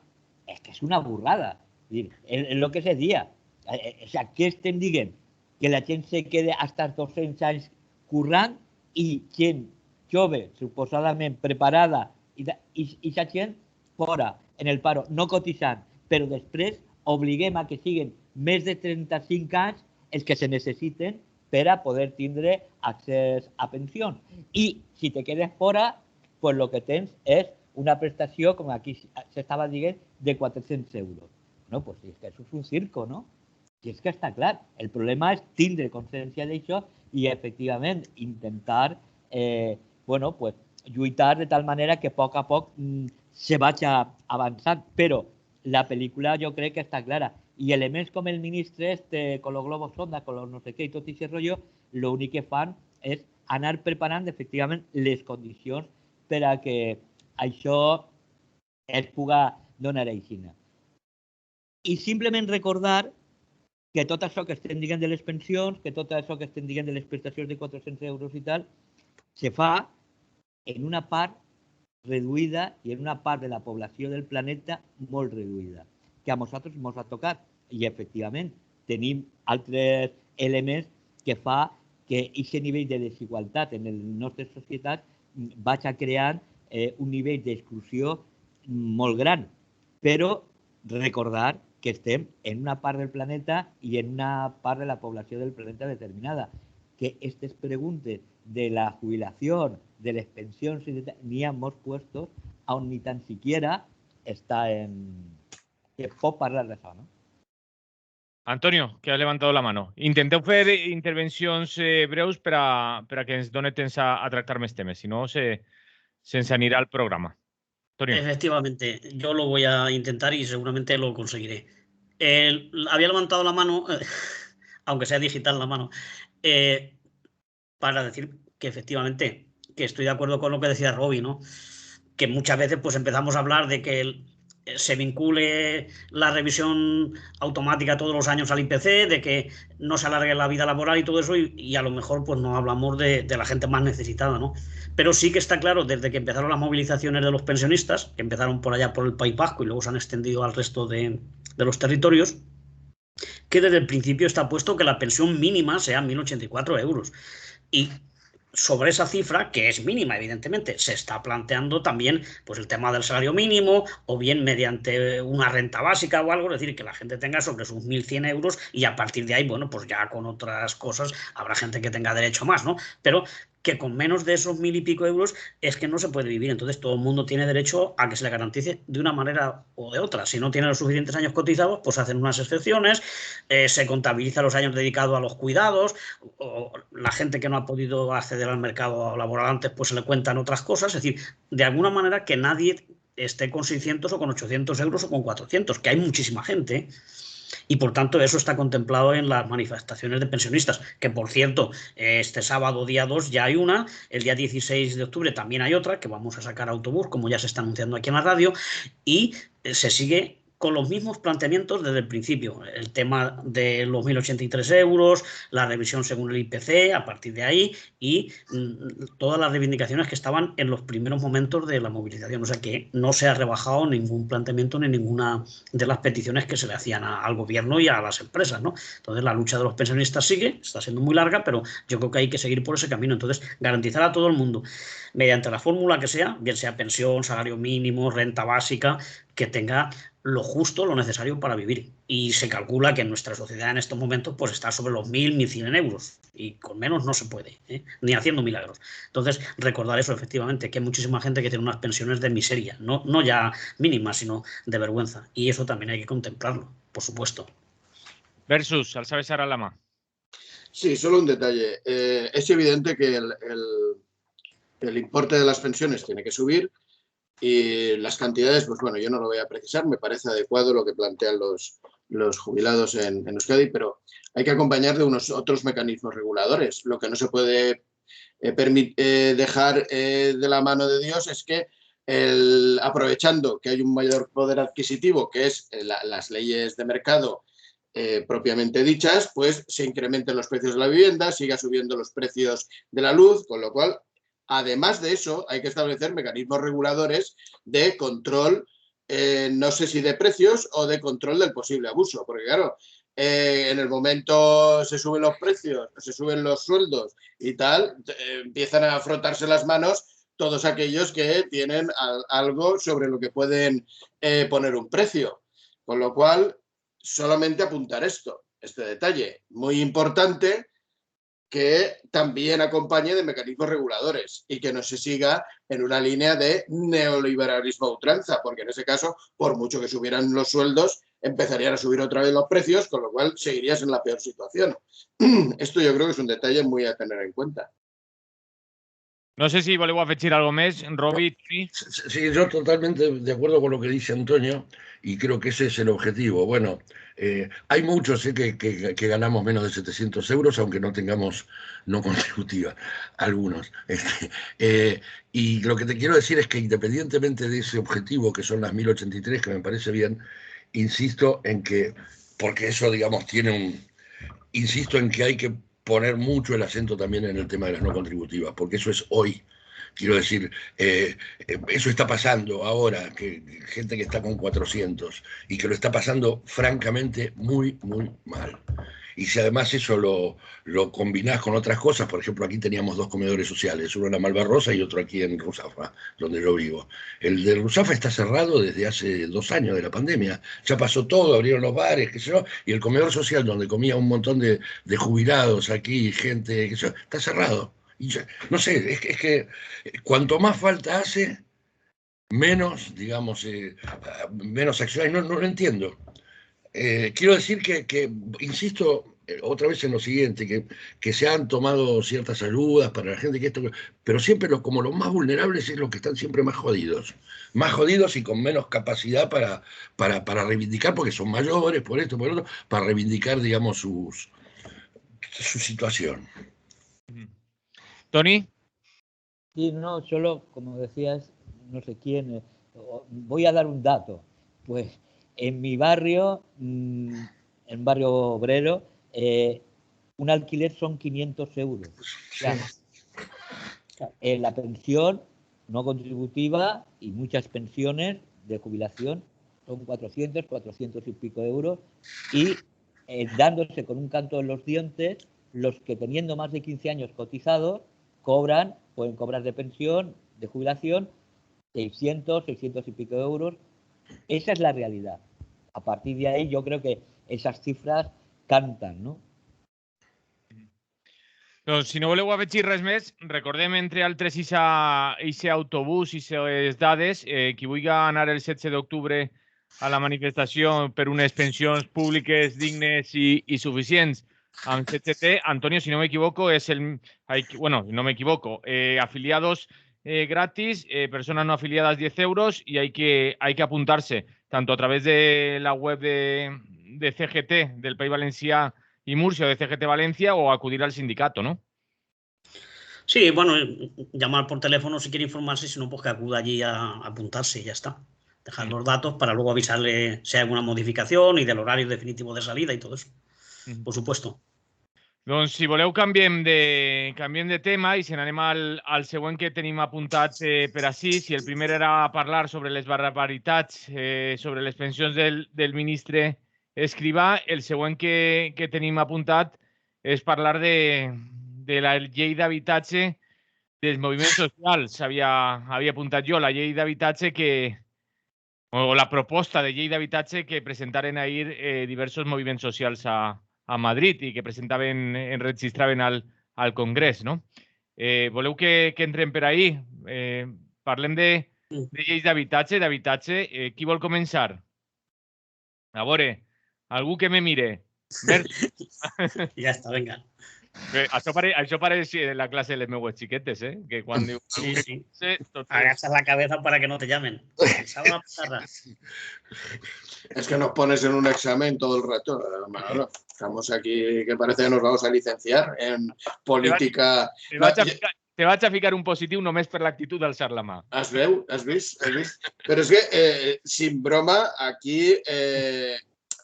és que és una burrada. És el que se dia. Què estem dient? Que la gent se quede fins 200 anys currant i gent jove, suposadament preparada, i aquesta gent fora, en el paro, no cotitzant, però després obliguem a que siguin més de 35 anys els que se necessiten per a poder tindre accés a pensions. I si te quedes fora, pues el que tens és una prestació, com aquí s'estava dient, de 400 euros. No, pues és que això és un circo, no? I és que està clar. El problema és tindre consciència d'això i, efectivament, intentar lluitar de tal manera que a poc se vagi avançant. Però la pel·lícula jo crec que està clara. I elements com el ministre con los globos sonda, con los no sé què i tot aquest rotllo, l'únic que fan és anar preparant efectivament les condicions per a que això es puga donar així. I simplement recordar que tot això que estem dient de les pensions, que tot això que estem dient de les prestacions de 400 euros i tal, se fa en una part reduïda i en una part de la població del planeta molt reduïda, que a nosaltres ens ha tocat. I, efectivament, tenim altres elements que fa que aquest nivell de desigualtat en les nostres societats vagi creant un nivell d'exclusió molt gran. Però recordar que estem en una part del planeta i en una part de la població del planeta determinada, que aquestes preguntes de la jubilació, de les pensions, n'hi ha molts puestos on ni tan siquiera està que pot parlar d'això, no? Antonio, que has levantado la mano. Intenteu fer intervencions breus per a que ens doni temps a tractar més temes, si no se'ns anirà el programa. Antonio. Efectivamente, yo lo voy a intentar y seguramente lo conseguiré. Había levantado la mano, aunque sea digital la mano, para decir que efectivamente que estoy de acuerdo con lo que decía Robbie, ¿no? Que muchas veces pues empezamos a hablar de que se vincule la revisión automática todos los años al IPC, de que no se alargue la vida laboral y todo eso, y a lo mejor pues no hablamos de la gente más necesitada, ¿no? Pero sí que está claro, desde que empezaron las movilizaciones de los pensionistas, que empezaron por allá por el País Vasco y luego se han extendido al resto de los territorios, que desde el principio está puesto que la pensión mínima sea 1.084 euros. Y sobre esa cifra, que es mínima, evidentemente, se está planteando también pues, el tema del salario mínimo o bien mediante una renta básica o algo, es decir, que la gente tenga sobre sus 1.100 euros y a partir de ahí, bueno, pues ya con otras cosas habrá gente que tenga derecho a más, ¿no? Pero que con menos de esos 1.000 y pico euros es que no se puede vivir. Entonces todo el mundo tiene derecho a que se le garantice de una manera o de otra. Si no tiene los suficientes años cotizados, pues hacen unas excepciones, se contabiliza los años dedicados a los cuidados, o la gente que no ha podido acceder al mercado laboral antes, pues se le cuentan otras cosas. Es decir, de alguna manera que nadie esté con 600 o con 800 euros o con 400, que hay muchísima gente, ¿eh? Y por tanto eso está contemplado en las manifestaciones de pensionistas, que por cierto, este sábado día 2 ya hay una, el día 16 de octubre también hay otra, que vamos a sacar autobús, como ya se está anunciando aquí en la radio, y se sigue con los mismos planteamientos desde el principio. El tema de los 1.083 euros, la revisión según el IPC, a partir de ahí, y todas las reivindicaciones que estaban en los primeros momentos de la movilización. O sea que no se ha rebajado ningún planteamiento ni ninguna de las peticiones que se le hacían al gobierno y a las empresas, ¿no? Entonces la lucha de los pensionistas sigue, está siendo muy larga, pero yo creo que hay que seguir por ese camino. Entonces, garantizar a todo el mundo, mediante la fórmula que sea, bien sea pensión, salario mínimo, renta básica, que tenga lo justo, lo necesario para vivir. Y se calcula que en nuestra sociedad en estos momentos pues está sobre los 1.000, 1.100 euros. Y con menos no se puede, ¿eh? Ni haciendo milagros. Entonces, recordar eso, efectivamente, que hay muchísima gente que tiene unas pensiones de miseria, no ya mínimas, sino de vergüenza. Y eso también hay que contemplarlo, por supuesto. Versus, Alsabe Saralama. Sí, solo un detalle. Es evidente que el importe de las pensiones tiene que subir. Y las cantidades, pues bueno, yo no lo voy a precisar, me parece adecuado lo que plantean los jubilados en Euskadi, pero hay que acompañar de unos otros mecanismos reguladores. Lo que no se puede dejar de la mano de Dios es que aprovechando que hay un mayor poder adquisitivo, que es las leyes de mercado propiamente dichas, pues se incrementen los precios de la vivienda, siga subiendo los precios de la luz, con lo cual además de eso, hay que establecer mecanismos reguladores de control, no sé si de precios o de control del posible abuso, porque claro, en el momento se suben los precios, se suben los sueldos y tal, empiezan a frotarse las manos todos aquellos que tienen algo sobre lo que pueden poner un precio. Con lo cual, solamente apuntar este detalle muy importante, que también acompañe de mecanismos reguladores y que no se siga en una línea de neoliberalismo a ultranza, porque en ese caso, por mucho que subieran los sueldos, empezarían a subir otra vez los precios, con lo cual seguirías en la peor situación. Esto yo creo que es un detalle muy a tener en cuenta. No sé si voleu afegir algo més, Robi. Sí, yo totalmente de acuerdo con lo que dice Antonio y creo que ese es el objetivo. Bueno, hay muchos que ganamos menos de 700 euros, aunque no tengamos no contributiva, algunos. Y lo que te quiero decir es que independientemente de ese objetivo, que son las 1.083, que me parece bien, insisto en que, porque eso, digamos, insisto en que hay que poner mucho el acento también en el tema de las no contributivas, porque eso es hoy. Quiero decir, eso está pasando ahora, que gente que está con 400 y que lo está pasando francamente muy, muy mal. Y si además eso lo combinás con otras cosas, por ejemplo, aquí teníamos dos comedores sociales, uno en la Malvarrosa y otro aquí en Ruzafa, donde yo vivo. El de Ruzafa está cerrado desde hace 2 años de la pandemia. Ya pasó todo, abrieron los bares, qué sé yo, y el comedor social donde comía un montón de jubilados aquí, gente, qué sé yo, está cerrado. Y yo, no sé, es que cuanto más falta hace, menos, digamos, menos acción. No lo entiendo. Quiero decir que insisto otra vez en lo siguiente, que se han tomado ciertas ayudas para la gente, pero siempre como los más vulnerables es los que están siempre más jodidos y con menos capacidad para reivindicar, porque son mayores, por esto, por otro, para reivindicar, digamos, su situación. Toni. Sí, no, solo, como decías, no sé quién, voy a dar un dato. Pues en mi barrio, en barrio obrero, un alquiler son 500 euros. O sea, la pensión no contributiva y muchas pensiones de jubilación son 400 y pico euros, y dándose con un canto en los dientes los que teniendo más de 15 años cotizados pueden cobrar de pensión, de jubilación, 600 y pico de euros. Esa es la realidad. A partir de ahí yo creo que esas cifras cantan, no? Doncs, si no voleu afegir res més, recordem, entre altres, ese autobús i les dades. Qui vulgui anar el 16 d'octubre a la manifestació per unes pensions públiques dignes i suficients amb CHT, Antonio, si no me equivoco, es el... Bueno, no me equivoco. Afiliados gratis, personas no afiliadas 10 euros, y hay que apuntarse tanto a través de la web de CGT, del País Valencià y Murcia, de CGT Valencia, o acudir al sindicato, ¿no? Sí, bueno, llamar por teléfono si quiere informarse, si no, pues que acuda allí a apuntarse y ya está. Dejar los datos para luego avisarle si hay alguna modificación y del horario definitivo de salida y todo eso, por supuesto. Doncs, si voleu, canviem de tema i se n'anem al següent que tenim apuntat per així. Si el primer era parlar sobre les barbaritats, sobre les pensions del ministre Escrivà, el següent que tenim apuntat és parlar de la llei d'habitatge dels moviments socials. Havia apuntat jo la llei d'habitatge o la proposta de llei d'habitatge que presentaren ahir diversos moviments socials a Madrid i que enregistraven al Congrés, no? Voleu que entrem per ahí? Parlem de lleis d'habitatge. Qui vol començar? A veure, algú que me mire. Ya está, venga. Això pareix la clase de les meues xiquetes, que quan diu... Sí. Agachas la cabeza para que no te llamen. Es que nos pones en un examen todo el rato, Manolo. Estamos aquí que parece que nos vamos a licenciar en política. Te vaig a ficar un positiu només per l'actitud d'alçar la mà. Has vist? Pero es que, sin broma, aquí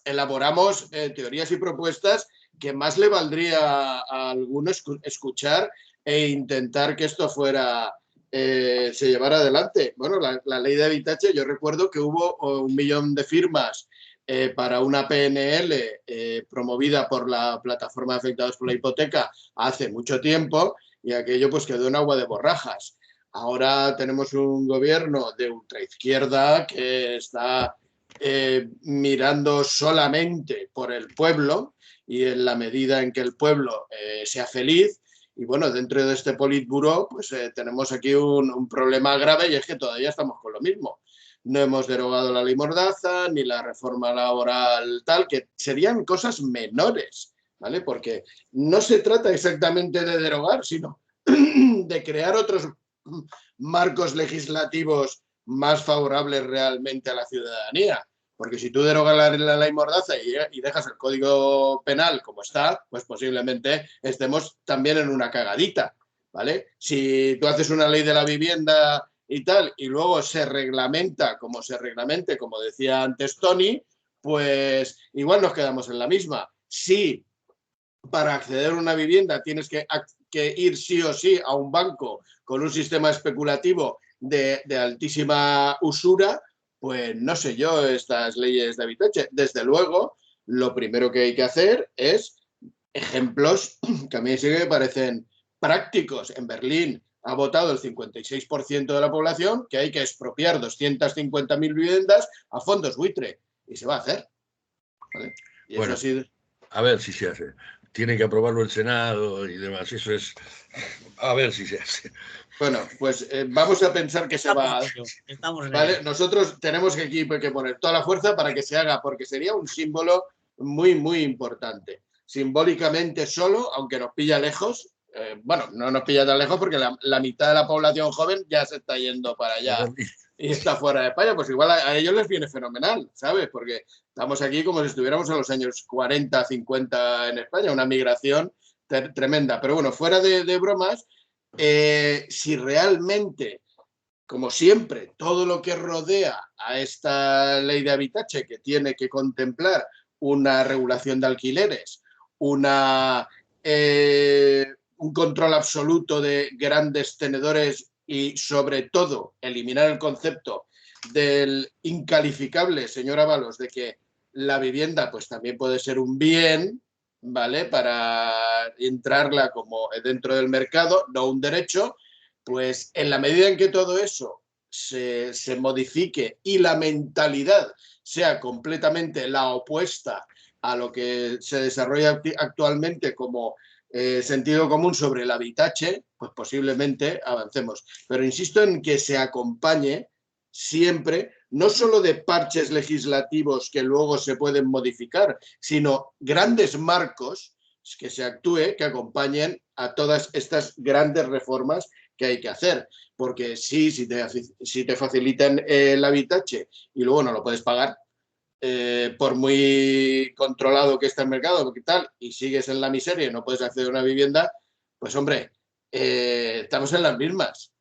elaboramos teorías y propuestas que más le valdría a algunos escuchar e intentar que esto se llevara adelante. Bueno, la ley de habitatge, yo recuerdo que hubo 1 millón de firmas para una PNL promovida por la plataforma de afectados por la hipoteca hace mucho tiempo, y aquello pues quedó en agua de borrajas. Ahora tenemos un gobierno de ultraizquierda que está mirando solamente por el pueblo, y en la medida en que el pueblo sea feliz. Y bueno, dentro de este Politburó pues tenemos aquí un problema grave, y es que todavía estamos con lo mismo. No hemos derogado la ley Mordaza ni la reforma laboral tal, que serían cosas menores, ¿vale? Porque no se trata exactamente de derogar, sino de crear otros marcos legislativos más favorables realmente a la ciudadanía. Porque si tú derogas la ley Mordaza y dejas el Código Penal como está, pues posiblemente estemos también en una cagadita, ¿vale? Si tú haces una ley de la vivienda y tal, y luego se reglamenta como se reglamente, como decía antes Tony, pues igual nos quedamos en la misma. Si para acceder a una vivienda tienes que ir sí o sí a un banco con un sistema especulativo de altísima usura, pues no sé yo estas leyes de habitatge. Desde luego, lo primero que hay que hacer es ejemplos que a mí sí que me parecen prácticos. En Berlín ha votado el 56% de la población que hay que expropiar 250.000 viviendas a fondos buitre. Y se va a hacer, ¿vale? Y bueno, eso sí. A ver si se hace. Tiene que aprobarlo el Senado y demás. Eso es... A ver si se hace. Bueno, pues vamos a pensar que se va a... ¿Vale? Nosotros tenemos que poner toda la fuerza para que se haga, porque sería un símbolo muy, muy importante. Simbólicamente solo, aunque nos pilla lejos, bueno, no nos pilla tan lejos porque la mitad de la población joven ya se está yendo para allá y está fuera de España, pues igual a ellos les viene fenomenal, ¿sabes? Porque estamos aquí como si estuviéramos en los años 40, 50 en España, una migración tremenda. Pero bueno, fuera de bromas, si realmente, como siempre, todo lo que rodea a esta ley de habitatge, que tiene que contemplar una regulación de alquileres, un control absoluto de grandes tenedores y, sobre todo, eliminar el concepto del incalificable, señor Ábalos, de que la vivienda pues también puede ser un bien, ¿vale? Para entrarla como dentro del mercado, no un derecho, pues en la medida en que todo eso se modifique y la mentalidad sea completamente la opuesta a lo que se desarrolla actualmente como sentido común sobre el habitache, pues posiblemente avancemos. Pero insisto en que se acompañe siempre, no solo de parches legislativos que luego se pueden modificar, sino grandes marcos que se actúe, que acompañen a todas estas grandes reformas que hay que hacer. Porque sí, si te facilitan el habitache y luego no lo puedes pagar, por muy controlado que esté el mercado y tal, y sigues en la miseria y no puedes acceder a una vivienda, pues hombre, estamos en las mismas.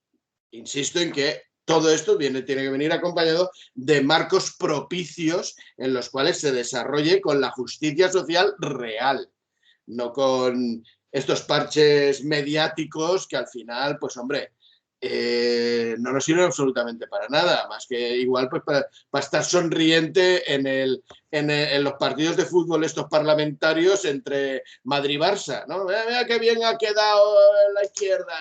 Insisto en que todo esto tiene que venir acompañado de marcos propicios en los cuales se desarrolle con la justicia social real, no con estos parches mediáticos que al final, pues hombre, no nos sirven absolutamente para nada, más que igual pues para estar sonriente en los partidos de fútbol estos parlamentarios entre Madrid y Barça, ¿no? Mira qué bien ha quedado la izquierda,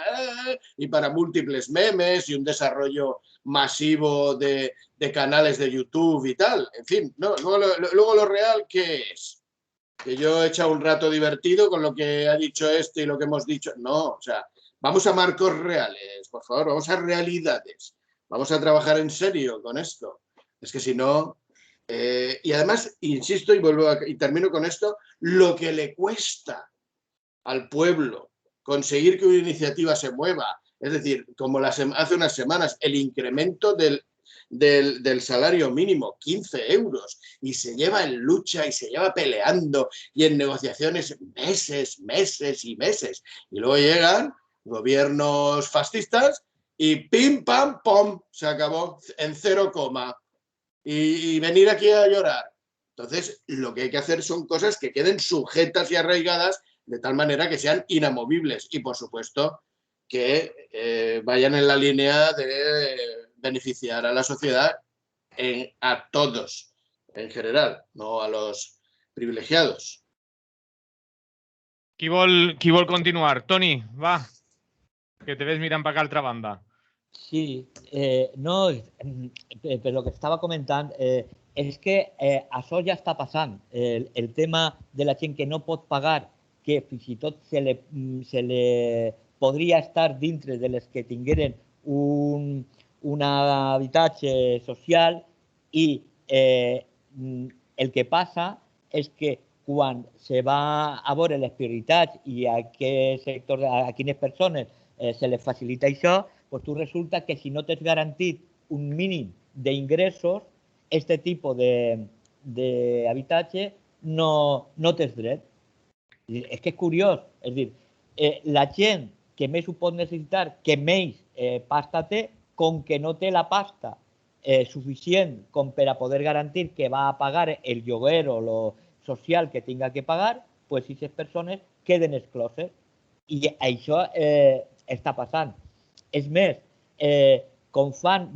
y para múltiples memes y un desarrollo masivo de canales de YouTube y tal, en fin, ¿no? Luego lo real, ¿qué es? Que yo he echado un rato divertido con lo que ha dicho este y lo que hemos dicho. No, o sea, vamos a marcos reales, por favor, vamos a realidades. Vamos a trabajar en serio con esto. Es que si no... y además, insisto y termino con esto, lo que le cuesta al pueblo conseguir que una iniciativa se mueva, es decir, como hace unas semanas, el incremento del salario mínimo, 15 euros, y se lleva en lucha y se lleva peleando y en negociaciones meses, meses y meses. Y luego llegan gobiernos fascistas y pim, pam, pom, se acabó en 0, y venir aquí a llorar. Entonces, lo que hay que hacer son cosas que queden sujetas y arraigadas de tal manera que sean inamovibles y, por supuesto, que vayan en la línea de beneficiar a la sociedad a todos en general, no a los privilegiados. Qui vol continuar? Toni, va, que te ves mirant per altra banda. Sí, no, però lo que estava comentant és que això ja està passant. El tema de la gent que no pot pagar, que fins i tot se li podria estar dintre de les que tingueren un habitatge social, i el que passa és que quan se va a veure les prioritats i a quin sector, a quines persones se les facilita això, pues tú resulta que si no tens garantit un mínim d'ingressos, este tipus d'habitatge no tens dret. És que és curiós. És a dir, la gent que més ho pot necessitar, que menys pasta té, com que no té la pasta suficient com per a poder garantir que va a pagar el lloguer o lo social que tinga que pagar, pues aquestes persones queden excloses. I això està passant. És més, com fan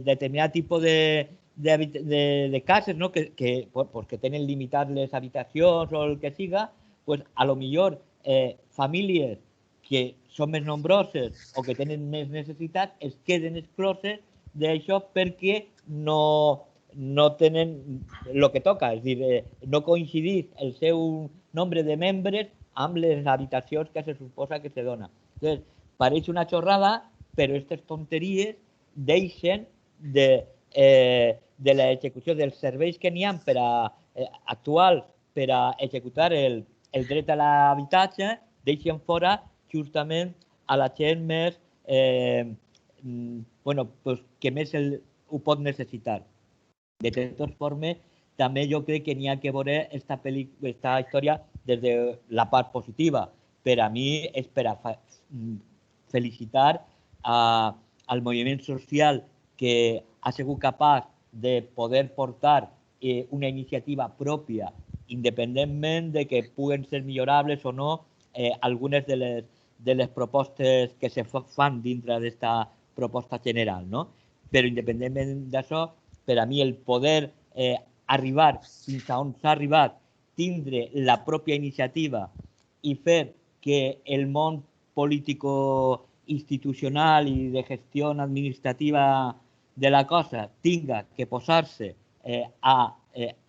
determinat tipus de cases, no? que tenen limitat les habitacions o el que siga, pues, a lo millor famílies que són més nombroses o que tenen més necessitats es queden excloses d'això perquè no tenen el que toca, és a dir, no coincideix el seu nombre de membres amb les habitacions que se suposa que se dona. Entonces, pareix una xorrada, però aquestes tonteries deixen de l'execució dels serveis que n'hi ha actuals per a executar el dret a l'habitatge, deixen fora justament a la gent més que més ho pot necessitar. De totes formes, també jo crec que n'hi ha que veure aquesta història des de la part positiva. Per a mi és per a felicitar al moviment social que ha sigut capaç de poder portar una iniciativa pròpia, independentment de que puguen ser millorables o no algunes de les propostes que se fan dintre d'aquesta proposta general, no? Però independentment d'això, per a mi el poder arribar fins a on s'ha arribat tindre la pròpia iniciativa i fer que el món político-institucional i de gestió administrativa de la cosa tinga que posar-se a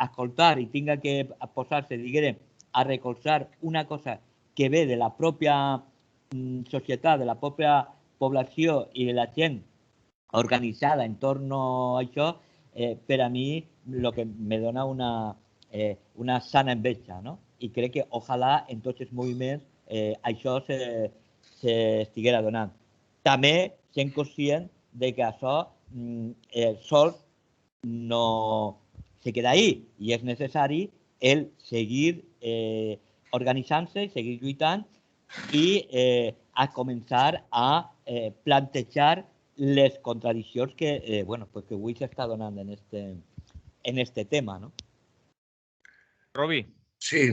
escoltar i tinga que posar-se, diguem, a recolzar una cosa que ve de la pròpia societat, de la pròpia població i de la gent organitzada en torn a això, per a mi el que me dona una sana enveja, no? I crec que ojalà en tots els moviments això s'estiguera donant. També sent conscient de que això sols no se queda ahí i és necessari el seguir organitzant-se, seguir lluitant i a començar a plantejar les contradiccions que, que avui s'està donant en este tema, ¿no? Roby. Sí.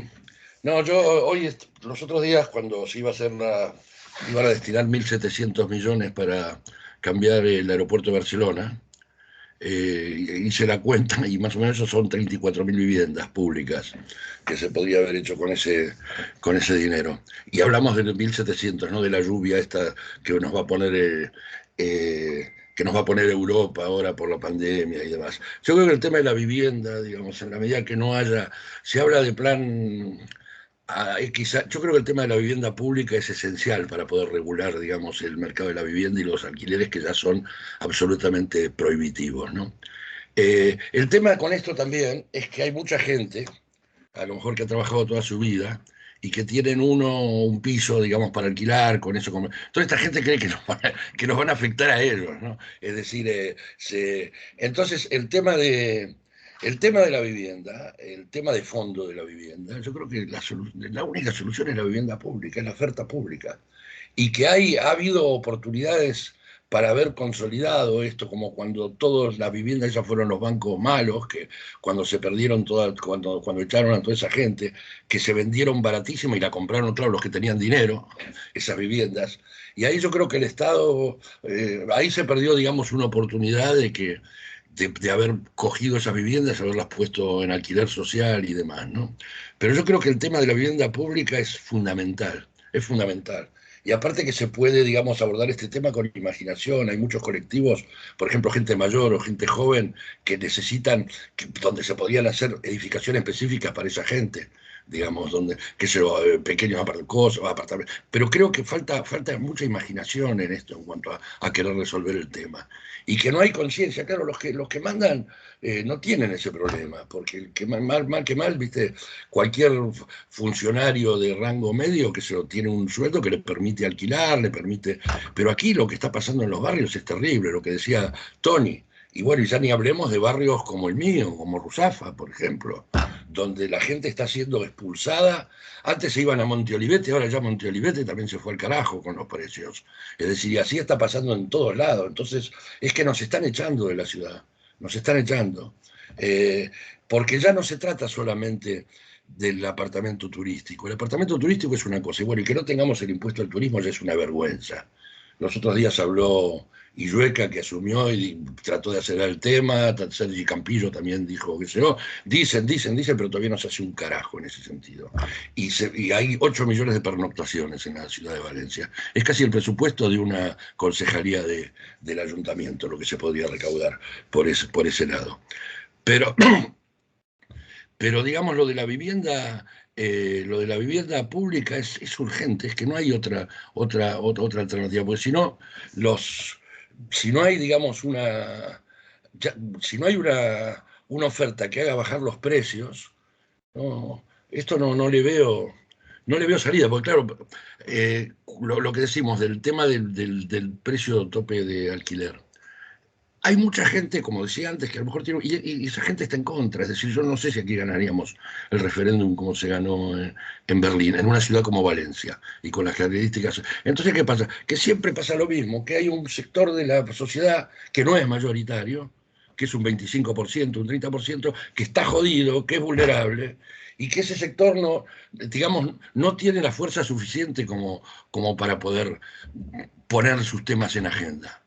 No, yo los otros días cuando se iban a destinar 1.700 millones para cambiar el aeropuerto de Barcelona, hice la cuenta y más o menos son 34.000 viviendas públicas que se podría haber hecho con ese dinero. Y hablamos de 1.700, no de la lluvia esta que nos va a poner Europa ahora por la pandemia y demás. Yo creo que el tema de la vivienda, digamos, en la medida que no haya, se habla de plan yo creo que el tema de la vivienda pública es esencial para poder regular, digamos, el mercado de la vivienda y los alquileres que ya son absolutamente prohibitivos, ¿no? El tema con esto también es que hay mucha gente, a lo mejor que ha trabajado toda su vida, y que tienen un piso, digamos, para alquilar, con eso. Toda esta gente cree que nos van a afectar a ellos, ¿no? Es decir, entonces el tema de la vivienda, el tema de fondo de la vivienda, yo creo que la única solución es la vivienda pública, es la oferta pública. Y que ha habido oportunidades para haber consolidado esto, como cuando todas las viviendas ya fueron los bancos malos, que cuando se perdieron cuando echaron a toda esa gente, que se vendieron baratísimo y la compraron, claro, los que tenían dinero, esas viviendas. Y ahí yo creo que el Estado, ahí se perdió, digamos, una oportunidad de haber cogido esas viviendas, haberlas puesto en alquiler social y demás, ¿no? Pero yo creo que el tema de la vivienda pública es fundamental, es fundamental. Y aparte que se puede, digamos, abordar este tema con imaginación. Hay muchos colectivos, por ejemplo, gente mayor o gente joven, que necesitan, donde se podrían hacer edificaciones específicas para esa gente, digamos, donde, pequeños apartamentos. Pero creo que falta mucha imaginación en esto en cuanto a querer resolver el tema. Y que no hay conciencia. Claro, los que mandan no tienen ese problema, porque mal que mal, viste, cualquier funcionario de rango medio que tiene un sueldo que le permite alquilar, pero aquí lo que está pasando en los barrios es terrible, lo que decía Tony. Y bueno, y ya ni hablemos de barrios como el mío, como Ruzafa, por ejemplo, donde la gente está siendo expulsada. Antes se iban a Monte Olivete, ahora ya Monte Olivete también se fue al carajo con los precios. Es decir, y así está pasando en todos lados. Entonces, es que nos están echando de la ciudad, nos están echando. Porque ya no se trata solamente del apartamento turístico. El apartamento turístico es una cosa, y bueno, y que no tengamos el impuesto al turismo ya es una vergüenza. Los otros días habló Illueca, que asumió y trató de acelerar el tema. Sergi Campillo también dijo que dicen, pero todavía no se hace un carajo en ese sentido. Y hay 8 millones de pernoctaciones en la ciudad de Valencia. Es casi el presupuesto de una concejalía del ayuntamiento, lo que se podría recaudar por ese lado. Pero digamos, lo de la vivienda pública es urgente, es que no hay otra alternativa, porque si no hay, digamos, si no hay una oferta que haga bajar los precios, esto no le veo salida, porque claro, lo que decimos del tema del precio tope de alquiler. Hay mucha gente, como decía antes, que a lo mejor tiene... Y esa gente está en contra. Es decir, yo no sé si aquí ganaríamos el referéndum como se ganó en Berlín, en una ciudad como Valencia, y con las características... Entonces, ¿qué pasa? Que siempre pasa lo mismo, que hay un sector de la sociedad que no es mayoritario, que es un 25%, un 30%, que está jodido, que es vulnerable, y que ese sector no tiene la fuerza suficiente como para poder poner sus temas en agenda.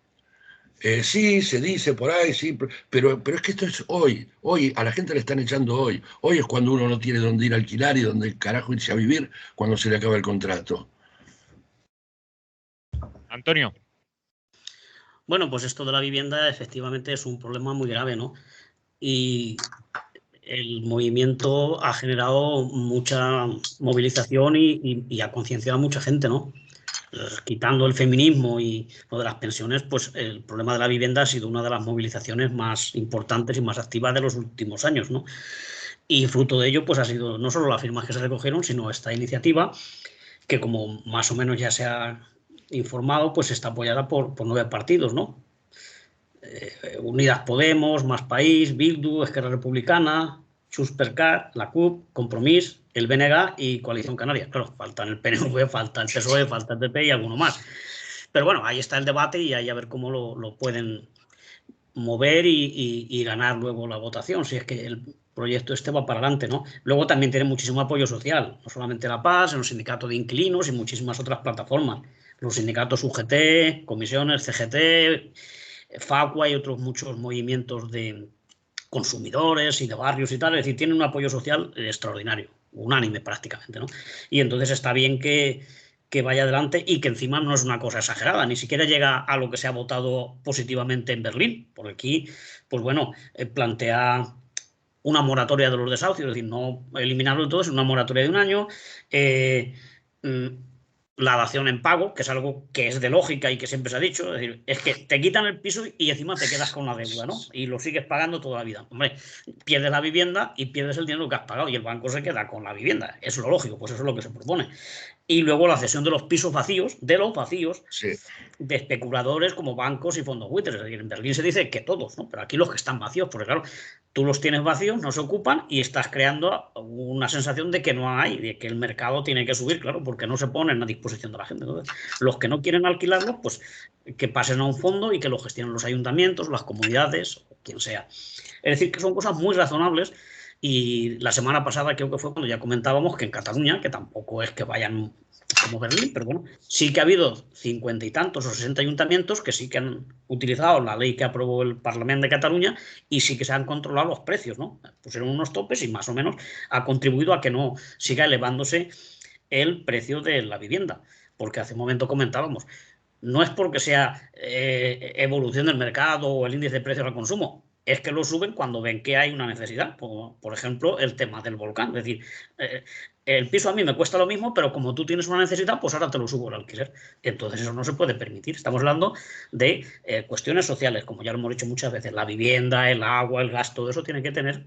Sí, se dice por ahí, sí, pero es que esto es hoy. Hoy a la gente le están echando hoy. Hoy es cuando uno no tiene dónde ir a alquilar y dónde carajo irse a vivir cuando se le acaba el contrato. Antonio. Bueno, pues esto de la vivienda efectivamente es un problema muy grave, ¿no? Y el movimiento ha generado mucha movilización y ha concienciado a mucha gente, ¿no? Quitando el feminismo y lo de las pensiones, pues el problema de la vivienda ha sido una de las movilizaciones más importantes y más activas de los últimos años, ¿no? Y fruto de ello, pues ha sido no solo las firmas que se recogieron, sino esta iniciativa, que como más o menos ya se ha informado, pues está apoyada por 9 partidos, ¿no? Unidas Podemos, Más País, Bildu, Esquerra Republicana, Junts per Cat, la CUP, Compromís, el BNG y Coalición Canaria. Claro, faltan el PNV, falta el PSOE, falta el PP y alguno más. Pero bueno, ahí está el debate y ahí a ver cómo lo pueden mover y ganar luego la votación, si es que el proyecto este va para adelante, ¿no? Luego también tiene muchísimo apoyo social, no solamente La Paz, en los sindicatos de inquilinos y muchísimas otras plataformas. Los sindicatos UGT, comisiones, CGT, FACUA y otros muchos movimientos de consumidores y de barrios y tal, es decir, tienen un apoyo social extraordinario, unánime prácticamente, ¿no? Y entonces está bien que vaya adelante y que encima no es una cosa exagerada, ni siquiera llega a lo que se ha votado positivamente en Berlín, porque aquí, pues bueno, plantea una moratoria de los desahucios, es decir, no eliminarlo de todo, es una moratoria de 1 año, la dación en pago, que es algo que es de lógica y que siempre se ha dicho, es decir, es que te quitan el piso y encima te quedas con la deuda, ¿no? Y lo sigues pagando toda la vida. Hombre, pierdes la vivienda y pierdes el dinero que has pagado y el banco se queda con la vivienda. Es lo lógico, pues eso es lo que se propone. Y luego la cesión de los pisos vacíos, Sí. de especuladores como bancos y fondos buitres. Es decir, en Berlín se dice que todos, ¿no? Pero aquí los que están vacíos, porque claro, tú los tienes vacíos, no se ocupan y estás creando una sensación de que no hay, de que el mercado tiene que subir, claro, porque no se ponen a disposición de la gente. Entonces, los que no quieren alquilarlos, pues que pasen a un fondo y que lo gestionen los ayuntamientos, las comunidades, o quien sea. Es decir, que son cosas muy razonables. Y la semana pasada creo que fue cuando ya comentábamos que en Cataluña, que tampoco es que vayan como Berlín, pero bueno, sí que ha habido 50 y tantos o 60 ayuntamientos que sí que han utilizado la ley que aprobó el Parlamento de Cataluña y sí que se han controlado los precios, ¿no? Pusieron unos topes y más o menos ha contribuido a que no siga elevándose el precio de la vivienda. Porque hace un momento comentábamos, no es porque sea evolución del mercado o el índice de precios al consumo, es que lo suben cuando ven que hay una necesidad. Por ejemplo, el tema del volcán. Es decir, el piso a mí me cuesta lo mismo, pero como tú tienes una necesidad, pues ahora te lo subo el alquiler. Entonces eso no se puede permitir. Estamos hablando de cuestiones sociales, como ya lo hemos dicho muchas veces. La vivienda, el agua, el gas, todo eso tiene que tener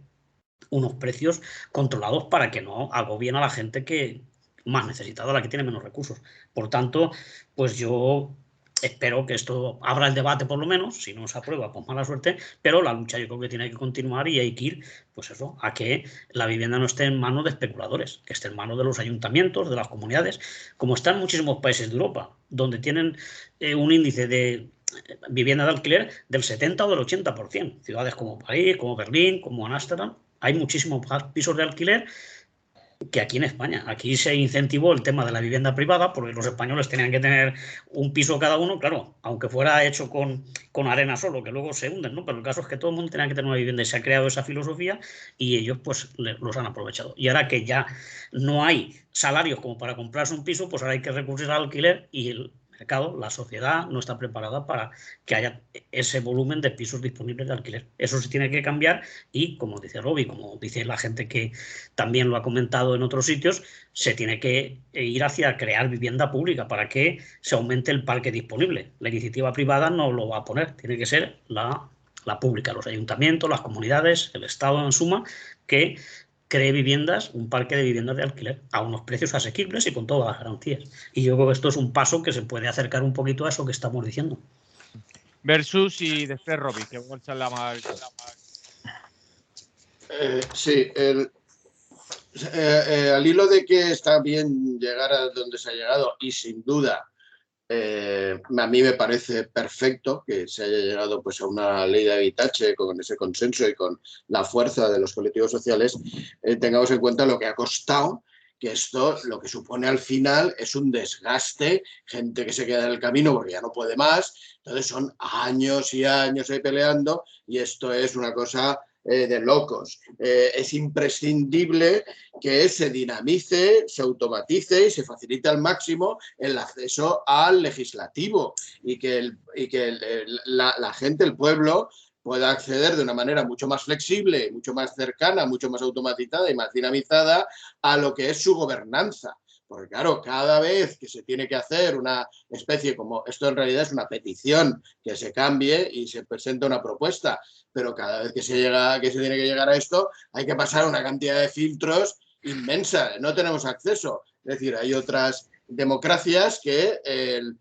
unos precios controlados para que no agobien a la gente que más necesitada, la que tiene menos recursos. Por tanto, pues yo espero que esto abra el debate por lo menos, si no se aprueba, pues mala suerte, pero la lucha yo creo que tiene que continuar y hay que ir, pues eso, a que la vivienda no esté en manos de especuladores, que esté en manos de los ayuntamientos, de las comunidades, como está en muchísimos países de Europa, donde tienen un índice de vivienda de alquiler del 70 o del 80%. Ciudades como París, como Berlín, como Ámsterdam, hay muchísimos pisos de alquiler que aquí en España. Aquí se incentivó el tema de la vivienda privada porque los españoles tenían que tener un piso cada uno, claro, aunque fuera hecho con arena solo, que luego se hunden, ¿no? Pero el caso es que todo el mundo tenía que tener una vivienda y se ha creado esa filosofía y ellos pues los han aprovechado. Y ahora que ya no hay salarios como para comprarse un piso, pues ahora hay que recurrir al alquiler y el mercado, la sociedad no está preparada para que haya ese volumen de pisos disponibles de alquiler. Eso se tiene que cambiar y, como dice Robbie, como dice la gente que también lo ha comentado en otros sitios, se tiene que ir hacia crear vivienda pública para que se aumente el parque disponible. La iniciativa privada no lo va a poner, tiene que ser la pública, los ayuntamientos, las comunidades, el Estado en suma, que cree viviendas, un parque de viviendas de alquiler a unos precios asequibles y con todas las garantías. Y yo creo que esto es un paso que se puede acercar un poquito a eso que estamos diciendo. Versus y después Robbie, que vol xerrar amb el... Sí, al hilo de que está bien llegar a donde se ha llegado y sin duda a mí me parece perfecto que se haya llegado pues, a una ley de habitaje con ese consenso y con la fuerza de los colectivos sociales, tengamos en cuenta lo que ha costado que esto lo que supone al final es un desgaste, gente que se queda en el camino porque ya no puede más, entonces son años y años ahí peleando y esto es una cosa de locos. Es imprescindible que se dinamice, se automatice y se facilite al máximo el acceso al legislativo y que, la gente, el pueblo, pueda acceder de una manera mucho más flexible, mucho más cercana, mucho más automatizada y más dinamizada a lo que es su gobernanza. Porque claro, cada vez que se tiene que hacer una especie como, esto en realidad es una petición, que se cambie y se presenta una propuesta, pero cada vez que se tiene que llegar a esto, hay que pasar una cantidad de filtros inmensa, no tenemos acceso. Es decir, hay otras democracias que el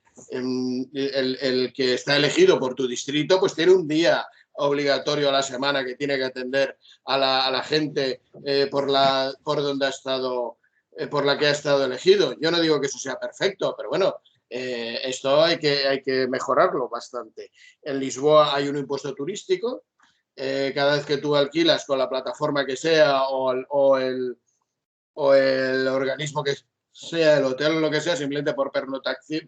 que está elegido por tu distrito pues tiene un día obligatorio a la semana que tiene que atender a la gente por donde ha estado, por la que ha estado elegido. Yo no digo que eso sea perfecto, pero bueno, esto hay que mejorarlo bastante. En Lisboa hay un impuesto turístico. Cada vez que tú alquilas con la plataforma que sea o el organismo que sea, el hotel o lo que sea, simplemente por pernoctación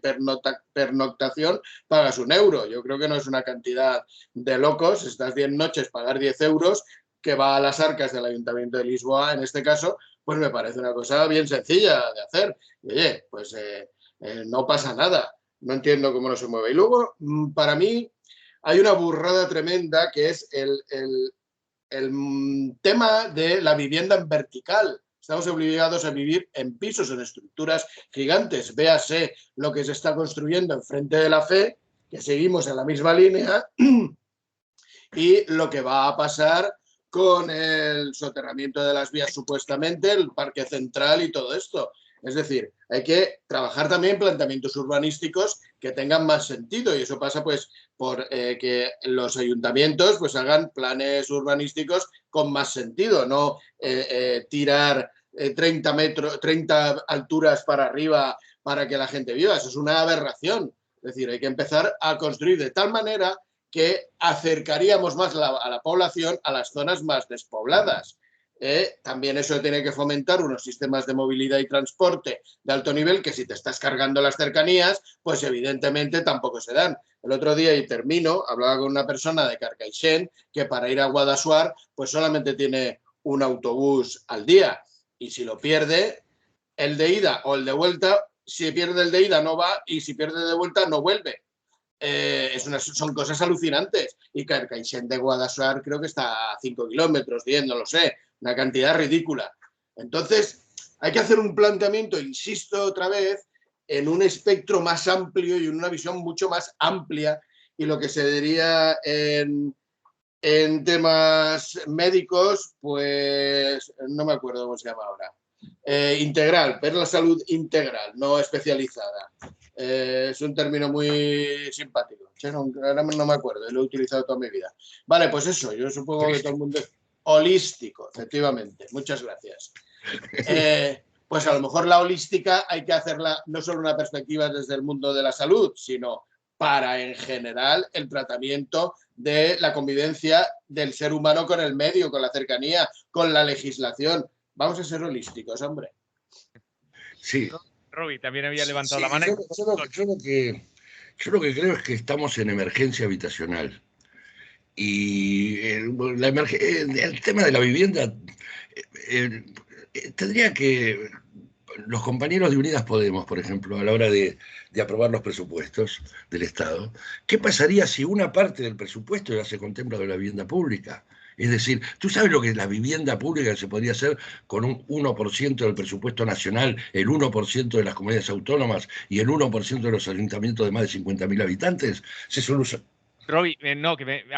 pagas €1. Yo creo que no es una cantidad de locos, estas 10 noches pagar 10 euros que va a las arcas del Ayuntamiento de Lisboa, en este caso, pues me parece una cosa bien sencilla de hacer. Y, oye, pues no pasa nada, no entiendo cómo no se mueve. Y luego, para mí, hay una burrada tremenda que es el tema de la vivienda en vertical. Estamos obligados a vivir en pisos, en estructuras gigantes. Véase lo que se está construyendo enfrente de la FE, que seguimos en la misma línea, y lo que va a pasar con el soterramiento de las vías supuestamente, el parque central y todo esto. Es decir, hay que trabajar también planteamientos urbanísticos que tengan más sentido y eso pasa pues por que los ayuntamientos pues hagan planes urbanísticos con más sentido, no tirar 30 alturas para arriba para que la gente viva. Eso es una aberración. Es decir, hay que empezar a construir de tal manera que acercaríamos más a la población a las zonas más despobladas. También eso tiene que fomentar unos sistemas de movilidad y transporte de alto nivel que si te estás cargando las cercanías, pues evidentemente tampoco se dan. El otro día, y termino, hablaba con una persona de Carcaixent que para ir a Guadassuar pues solamente tiene un autobús al día y si lo pierde, el de ida o el de vuelta, si pierde el de ida no va y si pierde de vuelta no vuelve. Son cosas alucinantes y Carcaixent de Guadassuar creo que está a 5 kilómetros, 10, no lo sé, una cantidad ridícula. Entonces hay que hacer un planteamiento, insisto otra vez, en un espectro más amplio y en una visión mucho más amplia y lo que se diría en temas médicos, pues no me acuerdo cómo se llama ahora. Integral, ver la salud integral, no especializada. Es un término muy simpático. Ahora no me acuerdo, lo he utilizado toda mi vida. Vale, pues eso, yo supongo que todo el mundo es holístico, efectivamente. Muchas gracias. Pues a lo mejor la holística hay que hacerla no solo una perspectiva desde el mundo de la salud, sino para, en general, el tratamiento de la convivencia del ser humano con el medio, con la cercanía, con la legislación. Vamos a ser holísticos, hombre. Sí. Roby también había levantado la mano. Yo lo que creo es que estamos en emergencia habitacional. Y el tema de la vivienda tendría que los compañeros de Unidas Podemos, por ejemplo, a la hora de aprobar los presupuestos del Estado, ¿qué pasaría si una parte del presupuesto ya se contempla de la vivienda pública? Es decir, ¿tú sabes lo que es la vivienda pública que se podría hacer con un 1% del presupuesto nacional, el 1% de las comunidades autónomas y el 1% de los ayuntamientos de más de 50.000 habitantes? Se soluciona. Roby, no,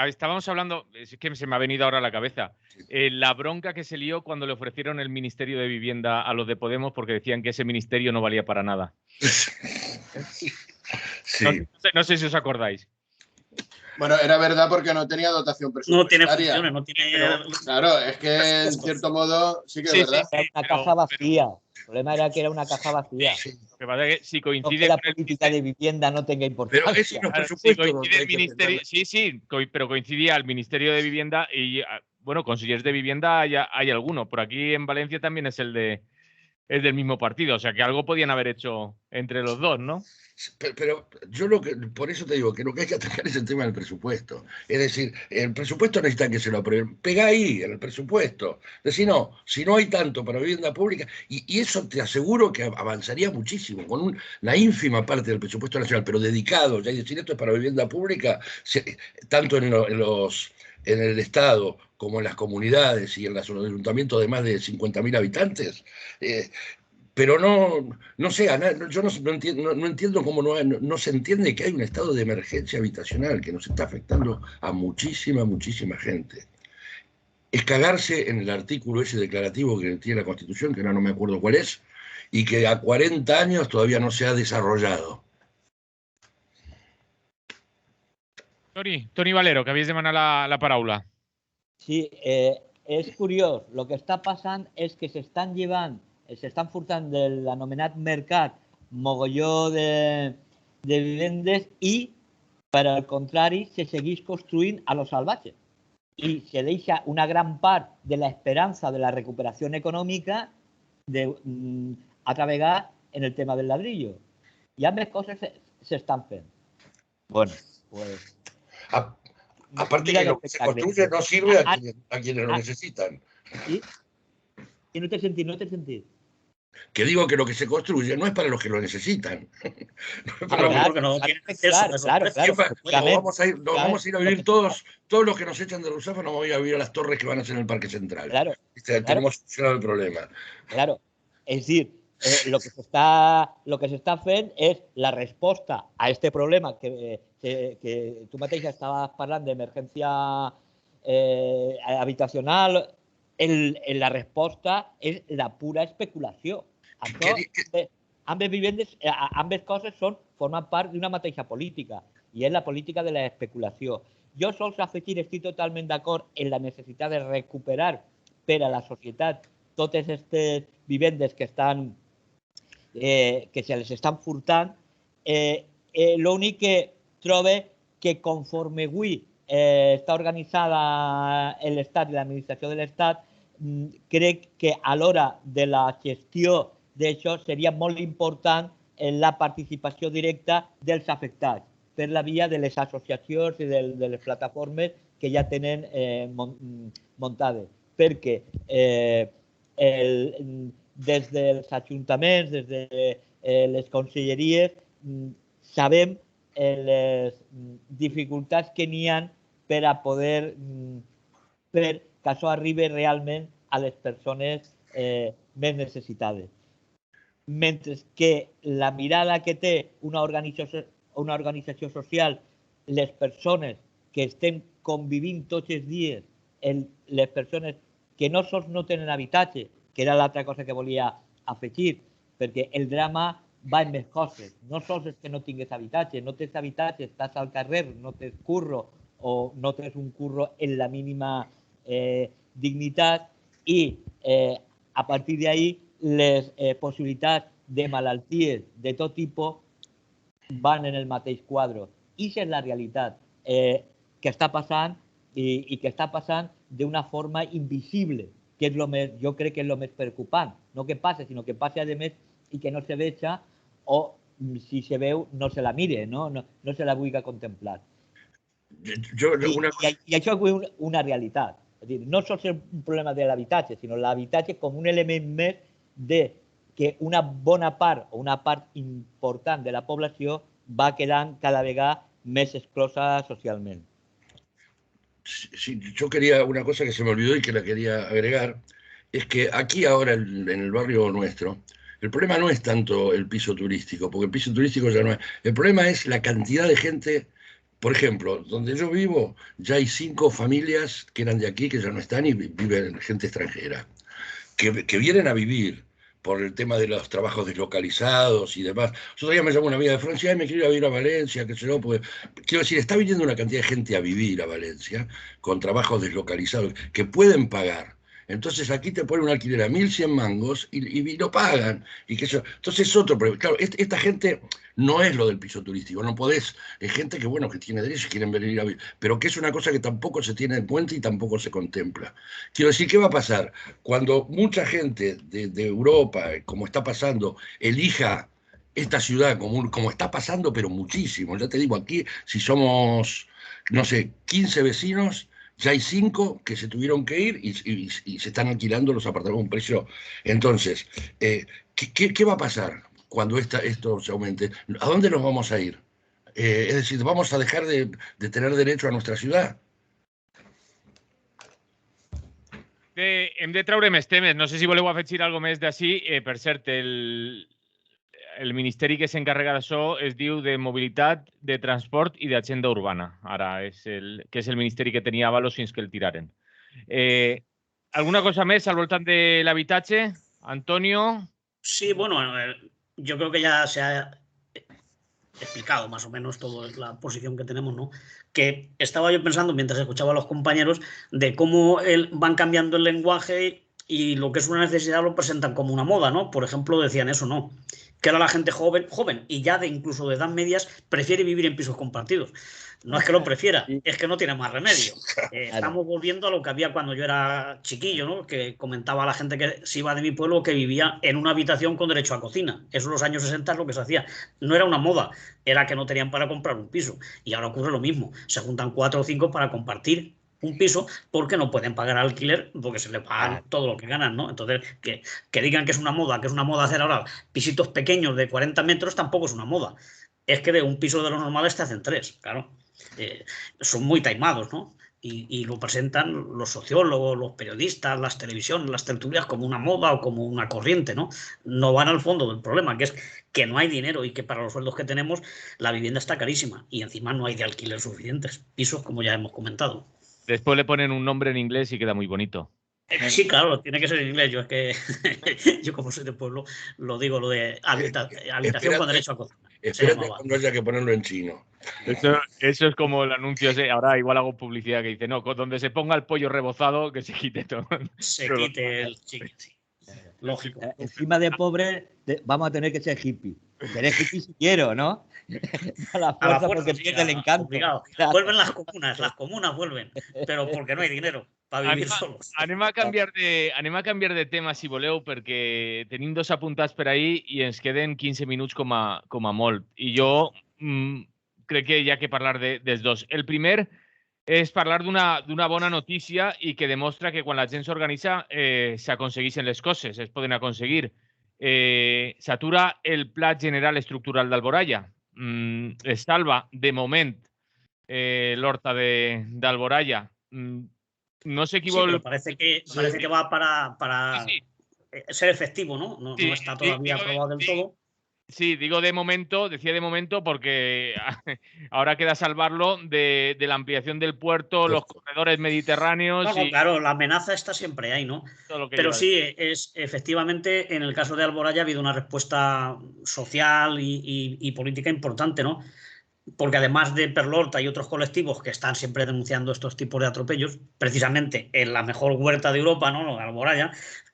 estábamos hablando, es que se me ha venido ahora a la cabeza, la bronca que se lió cuando le ofrecieron el Ministerio de Vivienda a los de Podemos porque decían que ese ministerio no valía para nada. Sí. No sé si os acordáis. Bueno, era verdad porque no tenía dotación presupuestaria. No tiene funciones, no tiene... Pero, claro, es que en cierto modo sí que es verdad. Era una caja vacía. El problema era que era una caja vacía. Sí. Lo que pasa es que si coincide... No que la política de vivienda no tenga importancia. Pero es los presupuestos. Si coincide el ministerio, sí, pero coincidía el Ministerio de Vivienda y, bueno, consellers de vivienda hay alguno. Por aquí en Valencia también es el de es del mismo partido. O sea que algo podían haber hecho entre los dos, ¿no? Pero yo por eso te digo que lo que hay que atacar es el tema del presupuesto. Es decir, el presupuesto necesita que se lo aprueben. Pega ahí en el presupuesto. Decir, no, si no hay tanto para vivienda pública, y eso te aseguro que avanzaría muchísimo, con una ínfima parte del presupuesto nacional, pero dedicado, ya decir, esto es para vivienda pública, tanto en el Estado como en las comunidades y en los ayuntamientos de más de 50.000 habitantes. Pero no sé, yo no entiendo cómo no se entiende que hay un estado de emergencia habitacional que nos está afectando a muchísima gente. Es cagarse en el artículo ese declarativo que tiene la Constitución, que no me acuerdo cuál es, y que a 40 años todavía no se ha desarrollado. Toni Valero, que havies demanat la paraula. Sí, és curiós. El que està passant és que s'estan furtant de l'anomenat mercat mogolló de vivendes i, per al contrari, se segueix construint a lo salvatge. I se deixa una gran part de l'esperança de la recuperació econòmica atravegar en el tema del ladrillo. I ambes coses s'estan fent. Bueno, pues... Aparte que lo que se construye no sirve a quienes lo necesitan. ¿Sí? Y no te sentí. Que digo que lo que se construye no es para los que lo necesitan. Vamos a ir a vivir todos los que nos echan de Ruzafa, nos vamos a ir a vivir a las torres que van a ser en el Parque Central. Claro. Tenemos solucionado el problema. Claro. Es decir, lo que se està fent és la resposta a este problema que tu mateixa estaves parlant d'emergència habitacional. La resposta és la pura especulació. Ambes coses formen part d'una mateixa política i és la política de l'especulació. Jo sols afegir, estic totalment d'acord en la necessitat de recuperar per a la societat totes aquestes vivendes que se les estan furtant. L'únic que trobe que conforme avui està organitzada l'Estat i l'administració de l'Estat, crec que a l'hora de la gestió d'això seria molt important la participació directa dels afectats per la via de les associacions i de les plataformes que ja tenen muntades. Perquè des dels ajuntaments, des de les conselleries, sabem les dificultats que n'hi ha per a poder fer que això arribi realment a les persones més necessitades. Mentre que la mirada que té una organització social, les persones que estem convivint tots els dies, les persones que no sols no tenen habitatge, que era l'altra cosa que volia afegir, perquè el drama va en més coses. No sols és que no tingués habitatge, no tens habitatge, estàs al carrer, no tens curro o no tens un curro en la mínima dignitat i a partir d'ahí les possibilitats de malalties de tot tipus van en el mateix quadre. I això és la realitat que està passant i que està passant d'una forma invisible, que és jo crec que és el més preocupant. No que passe, sinó que passe a més i que no se veja o si se veu no se la mire, no se la vulgui contemplar. I això és una realitat. És dir, no sols és un problema de l'habitatge, sinó l'habitatge com un element més de que una bona part o una part important de la població va quedant cada vegada més exclosa socialment. Sí, yo quería una cosa que se me olvidó y que la quería agregar, es que aquí ahora en el barrio nuestro, el problema no es tanto el piso turístico, porque el piso turístico ya no es. El problema es la cantidad de gente. Por ejemplo, donde yo vivo ya hay 5 familias que eran de aquí, que ya no están y viven gente extranjera, que vienen a vivir por el tema de los trabajos deslocalizados y demás. Yo todavía me llamo una amiga de Francia y me quiero ir a vivir a Valencia, qué sé yo, porque quiero decir, está viniendo una cantidad de gente a vivir a Valencia con trabajos deslocalizados que pueden pagar Entonces aquí te ponen un alquiler a 1.100 mangos y lo pagan. Y que eso, entonces es otro problema. Claro, esta gente no es lo del piso turístico, no podés, es gente que, bueno, que tiene derechos y quieren venir a vivir, pero que es una cosa que tampoco se tiene en cuenta y tampoco se contempla. Quiero decir, ¿qué va a pasar? Cuando mucha gente de Europa, como está pasando, elija esta ciudad como está pasando, pero muchísimo. Ya te digo, aquí, si somos, no sé, 15 vecinos, ya hay 5 que se tuvieron que ir y se están alquilando los apartamentos a un precio. Entonces, ¿qué va a pasar cuando esto se aumente? ¿A dónde nos vamos a ir? Es decir, ¿vamos a dejar de tener derecho a nuestra ciudad? Hem de treure més temes. No sé si voleu afegir alguna més d'ací. Per cert, el ministeri que s'encarrega d'això es diu de Mobilitat, de Transport i d'Agenda Urbana. Ara que és el ministeri que tenia Ábalos fins que el tiraren. ¿Alguna cosa més al voltant de l'habitatge? Antonio. Sí, bueno, yo creo que ya se ha explicado más o menos toda la posición que tenemos, ¿no? Que estaba yo pensando mientras escuchaba a los compañeros de cómo van cambiando el lenguaje y lo que es una necesidad lo presentan como una moda, ¿no? Por ejemplo, decían eso, ¿no? Que ahora la gente joven y ya incluso de edad medias prefiere vivir en pisos compartidos. No es que lo prefiera, es que no tiene más remedio. Estamos volviendo a lo que había cuando yo era chiquillo, ¿no? Que comentaba a la gente que se iba de mi pueblo que vivía en una habitación con derecho a cocina. Eso en los años 60 es lo que se hacía. No era una moda, era que no tenían para comprar un piso. Y ahora ocurre lo mismo. Se juntan 4 o 5 para compartir un piso porque no pueden pagar alquiler porque se les pagan todo lo que ganan, ¿no? Entonces, que digan que es una moda hacer ahora pisitos pequeños de 40 metros tampoco es una moda. Es que de un piso de los normales te hacen 3, claro. Son muy taimados, ¿no? Y lo presentan los sociólogos, los periodistas, las televisiones, las tertulias como una moda o como una corriente, ¿no? No van al fondo del problema, que es que no hay dinero y que para los sueldos que tenemos la vivienda está carísima y encima no hay de alquiler suficientes. Pisos, como ya hemos comentado. Después le ponen un nombre en inglés y queda muy bonito. Sí, claro, tiene que ser en inglés. Yo es que yo como soy de pueblo lo digo, lo de habitación con derecho a cocina. Espérate cuando haya que ponerlo en chino. Eso es como el anuncio. Ahora igual hago publicidad que dice, no, donde se ponga el pollo rebozado, que se quite todo. Se quite el chicken, sí. Lógico. Encima de pobre vamos a tener que ser hippie. Seré hippie si quiero, ¿no? A la fuerza porque pierde el encanto. Claro. Vuelven las comunas vuelven, pero porque no hay dinero para vivir solos. Anem a canviar de tema, si voleu, perquè tenim 2 apuntats per ahir i ens queden 15 minuts com a molt. I jo crec que hi ha que parlar dels dos. El primer és parlar d'una bona notícia i que demostra que quan la gent s'organitza s'aconsegueixen les coses, es poden aconseguir. S'atura el Pla General Estructural d'Alboraya. Es salva, de moment, l'horta d'Alboraya. No sé qui vol... Pero parece que va para ser efectivo, ¿no? No está todavía aprobado del todo. Sí, digo decía de momento porque ahora queda salvarlo de la ampliación del puerto, los corredores mediterráneos. Bueno, claro, la amenaza está siempre ahí, ¿no? Pero sí, efectivamente, en el caso de Alboraya ha habido una respuesta social y política importante, ¿no? Porque además de Perlorta y otros colectivos que están siempre denunciando estos tipos de atropellos, precisamente en la mejor huerta de Europa, ¿no? Alboraya,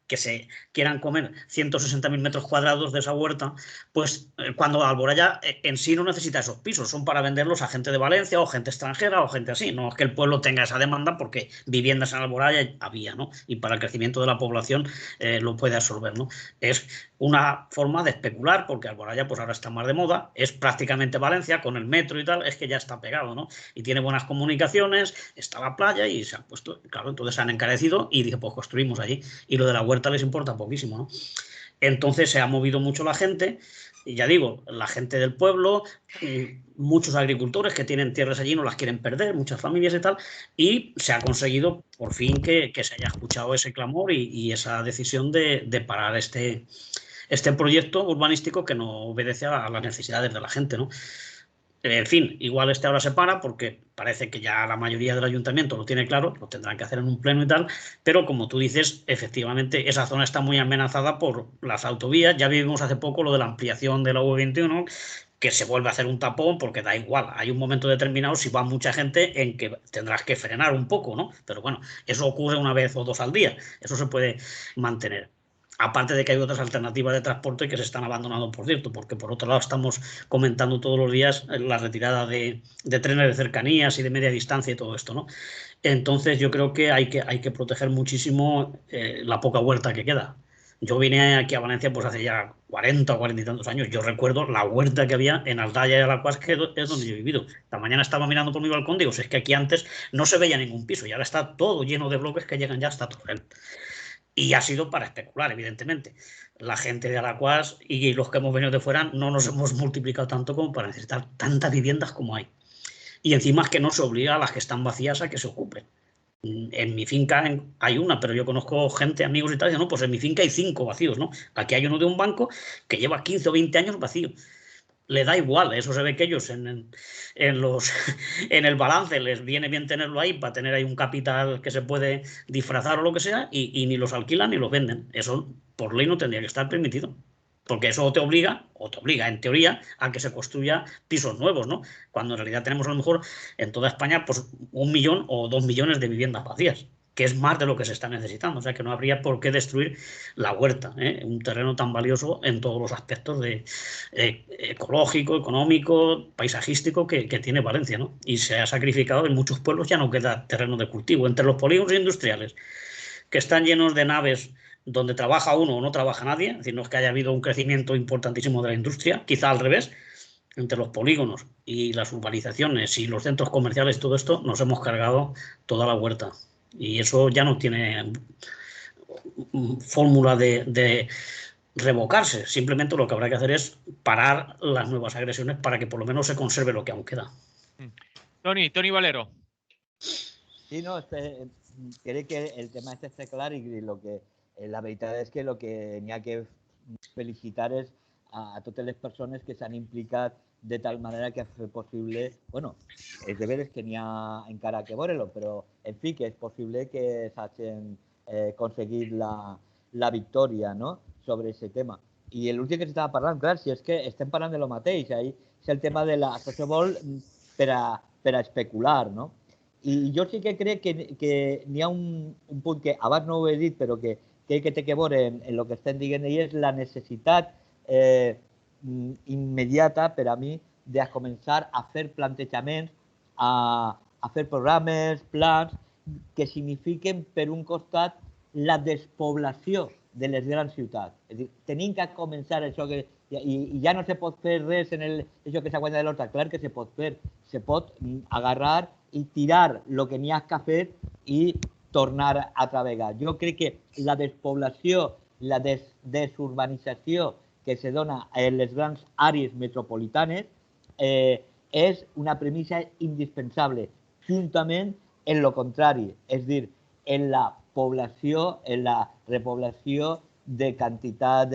que se quieran comer 160.000 metros cuadrados de esa huerta, pues cuando Alboraya en sí no necesita esos pisos, son para venderlos a gente de Valencia o gente extranjera o gente así, no es que el pueblo tenga esa demanda porque viviendas en Alboraya había, ¿no? Y para el crecimiento de la población lo puede absorber, ¿no? Es una forma de especular porque Alboraya pues ahora está más de moda, es prácticamente Valencia con el metro y tal, es que ya está pegado, ¿no? Y tiene buenas comunicaciones, está la playa y se han puesto, claro, entonces se han encarecido y dije, pues construimos allí. Y lo de la huerta les importa poquísimo, ¿no? Entonces se ha movido mucho la gente, y ya digo, la gente del pueblo, muchos agricultores que tienen tierras allí no las quieren perder, muchas familias y tal, y se ha conseguido por fin que se haya escuchado ese clamor y esa decisión de parar este proyecto urbanístico que no obedece a las necesidades de la gente, ¿no? En fin, igual ahora se para porque parece que ya la mayoría del ayuntamiento lo tiene claro, lo tendrán que hacer en un pleno y tal, pero como tú dices, efectivamente esa zona está muy amenazada por las autovías. Ya vivimos hace poco lo de la ampliación de la U21, que se vuelve a hacer un tapón, porque da igual, hay un momento determinado, si va mucha gente, en que tendrás que frenar un poco, ¿no? Pero bueno, eso ocurre una vez o dos al día, eso se puede mantener. Aparte de que hay otras alternativas de transporte que se están abandonando, por cierto, porque por otro lado estamos comentando todos los días la retirada de trenes de cercanías y de media distancia y todo esto, ¿no? Entonces yo creo que hay que proteger muchísimo la poca huerta que queda. Yo vine aquí a Valencia pues hace ya 40 o 40 y tantos años. Yo recuerdo la huerta que había en Aldaya y Alacuas, que es donde yo he vivido. Esta mañana estaba mirando por mi balcón, digo, si es que aquí antes no se veía ningún piso y ahora está todo lleno de bloques que llegan ya hasta Torrent. Y ha sido para especular, evidentemente. La gente de Alacuas y los que hemos venido de fuera no nos hemos multiplicado tanto como para necesitar tantas viviendas como hay. Y encima es que no se obliga a las que están vacías a que se ocupen. En mi finca hay una, pero yo conozco gente, amigos y tal, y no, pues en mi finca hay 5 vacíos, ¿no? Aquí hay uno de un banco que lleva 15 o 20 años vacío. Le da igual, eso se ve que ellos en el balance les viene bien tenerlo ahí para tener ahí un capital que se puede disfrazar o lo que sea, y ni los alquilan ni los venden. Eso por ley no tendría que estar permitido. Porque eso te obliga, en teoría, a que se construya pisos nuevos, ¿no? Cuando en realidad tenemos a lo mejor en toda España pues 1 millón o 2 millones de viviendas vacías, que es más de lo que se está necesitando. O sea que no habría por qué destruir la huerta, ¿eh? Un terreno tan valioso en todos los aspectos de ecológico, económico, paisajístico que tiene Valencia, ¿no? Y se ha sacrificado en muchos pueblos, ya no queda terreno de cultivo. Entre los polígonos industriales, que están llenos de naves donde trabaja uno o no trabaja nadie, es decir, no es que haya habido un crecimiento importantísimo de la industria, quizá al revés, entre los polígonos y las urbanizaciones y los centros comerciales, todo esto, nos hemos cargado toda la huerta. Y eso ya no tiene fórmula de revocarse. Simplemente lo que habrá que hacer es parar las nuevas agresiones para que por lo menos se conserve lo que aún queda. Toni Valero. Sí, no, crec que el tema està clar i la veritat és que el que n'hi ha que felicitar és a totes les persones que s'han implicat de tal manera que ha fet possible, bueno, és de veres que n'hi ha encara que veure-lo, però en fi, que és possible que s'hagin aconseguit la victòria, no?, sobre aquest tema. I l'últim que s'estava parlant, clar, si és que estem parlant de lo mateix, és el tema de la qualsevol per a especular, no? I jo sí que crec que n'hi ha un punt que abans no ho he dit, però que crec que té que veure en el que estem dient, i és la necessitat immediata per a mi de començar a fer plantejaments, a fer programes, plans, que signifiquen, per un costat, la despoblació de les grans ciutats. És a dir, tenim que començar això que... I ja no se pot fer res en això que s'ha guanyat de l'horta. Clar que se pot fer. Se pot agarrar i tirar el que n'hi ha que fer i tornar a treballar. Jo crec que la despoblació, la desurbanització que se dona en les grans àrees metropolitanes és una premissa indispensable, juntament en el contrari, és a dir, en la població, en la repoblació de quantitat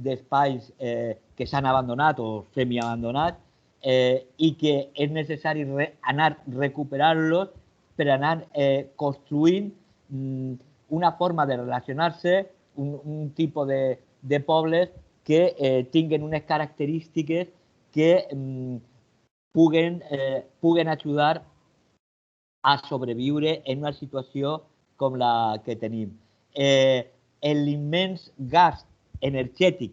d'espais que s'han abandonat o semiabandonat i que és necessari anar recuperant-los per anar construint una forma de relacionar-se, un tipus de pobles que tinguen unes característiques que puguen ajudar a sobreviure en una situació com la que tenim. L'immens gast energètic,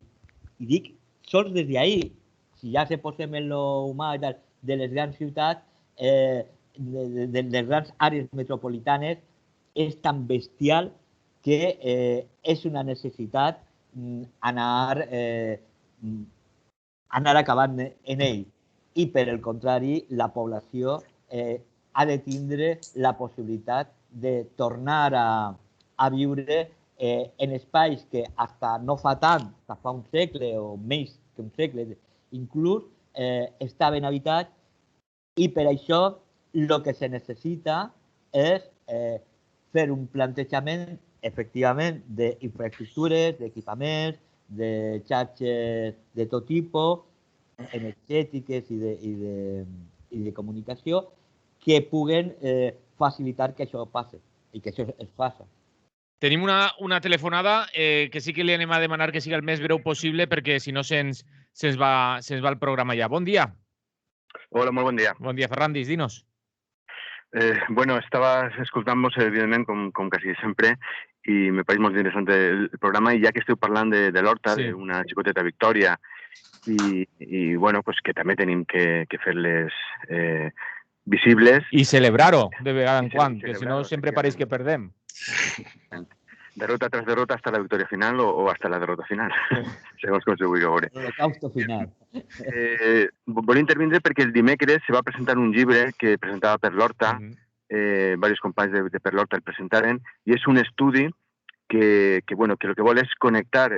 i dic sols des d'ahir, si ja se posem en lo humà i tal, de les grans ciutats, de les grans àrees metropolitanes, és tan bestial que és una necessitat anar acabant en ell. I, per el contrari, la població ha de tindre la possibilitat de tornar a viure en espais que fins no fa tant, fa un segle o menys que un segle, inclús estaven habitats, i per això el que se necessita és fer un plantejament, efectivament, d'infraestructures, d'equipaments, de xarxes de tot tipus, energètiques i de comunicació, que puguen facilitar que això passi i que això es faci. Tenim una telefonada que sí que li anem a demanar que sigui el més breu possible perquè si no se'ns se'ns va el programa ja. Bon dia. Hola, molt bon dia. Bon dia, Ferrandis, dinos. Bueno, estava escoltant-vos, evidentment, com quasi sempre, i me pareix molt interessant el programa, i ja que esteu parlant de l'Horta, Sí. d'una xicoteta victòria, i bueno, pues que també tenim que fer-les visibles. I celebrar-ho de vegada en I quan, que si no celebrar-ho, sempre pareix que perdem. Derrota tras derrota hasta la victòria final o hasta la derrota final, segons com se vulgui veure. L'holocausto final. Volia intervindre perquè el dimecres se va presentar un llibre que presentava per l'Horta, diversos companys de per l'Horta el presentaren, i és un estudi que el que vol és connectar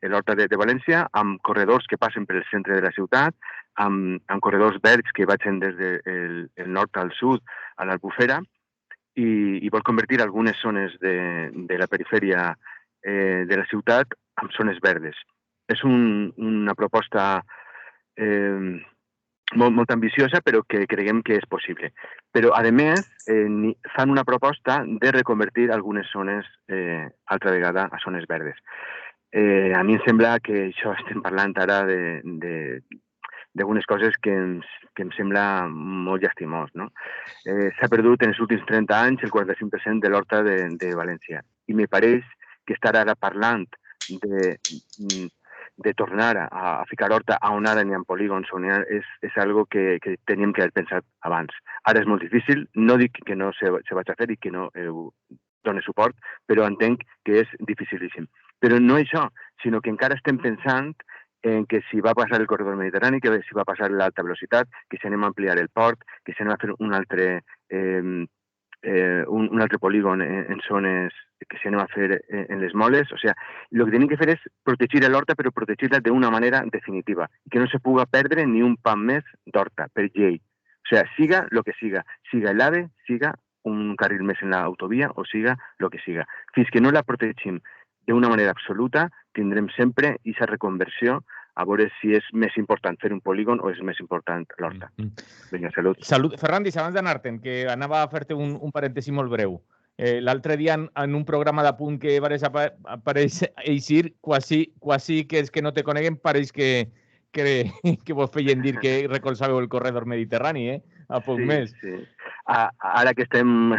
l'Horta de València amb corredors que passen per el centre de la ciutat, amb corredors verds que vagin des del nord al sud, a l'Albufera, i vol convertir algunes zones de la perifèria de la ciutat en zones verdes. És una proposta molt ambiciosa, però que creiem que és possible. Però, a més, fan una proposta de reconvertir algunes zones altra vegada a zones verdes. A mi em sembla que això estem parlant ara d'algunes coses que em sembla molt llastimós, no? S'ha perdut en els últims 30 anys el 45% de l'Horta de València. I me pareix que estar ara parlant de tornar a ficar horta a on ara n'hi ha polígons, és algo que teníem que haver pensat abans. Ara és molt difícil, no dic que no se vaig a fer i que no doni suport, però entenc que és dificilíssim. Però no això, sinó que encara estem pensant en que si va passar el corredor mediterrani, que si va passar l'alta velocitat, que si anem a ampliar el port, que si anem a fer un altre polígon en zones que si anem a fer en les moles. O sigui, el que tenim que fer és protegir l'horta, però protegir-la d'una manera definitiva, i que no se puga perdre ni un pam més d'horta, per llei. O sigui, siga el que siga el AVE, siga un carril més en l'autovia o siga el que siga. Fins que no la protegim d'una manera absoluta, tindrem sempre aquesta reconversió a veure si és més important fer un polígon o és més important l'horta. Vinga, salut. Salut. Ferrandis, abans d'anar-te'n, que anava a fer-te un parèntesi molt breu. L'altre dia, en un programa de punt que apareix eixir, quasi que és que no te coneguen, pareix que vos feien dir que recolzàveu el corredor mediterrani, a poc més. Sí. Ara que estem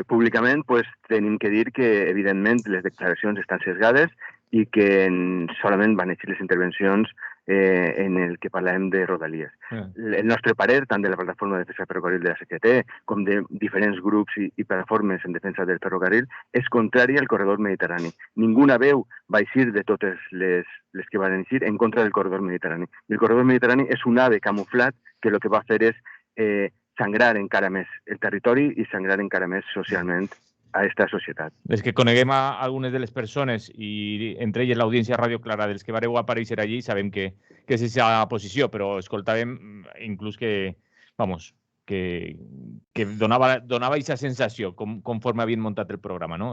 públicament, tenim que dir que, evidentment, les declaracions estan sesgades i que solament van eixir les intervencions en el que parlàvem de Rodalies. El nostre parer, tant de la plataforma de defensa del ferrocarril de la CGT com de diferents grups i plataformes en defensa del ferrocarril, és contrari al corredor mediterrani. Ninguna veu va eixir de totes les que van eixir en contra del corredor mediterrani. I el corredor mediterrani és un ave camuflat que el que va fer és sangrar encara més el territori i sangrar encara més socialment a aquesta societat. Des que coneguem a algunes de les persones, i entre elles l'audiència Radio Clara, dels que vareu aparèixer allí, sabem que és aquesta posició, però escoltàvem inclús que donava aquesta sensació conforme havien muntat el programa, no?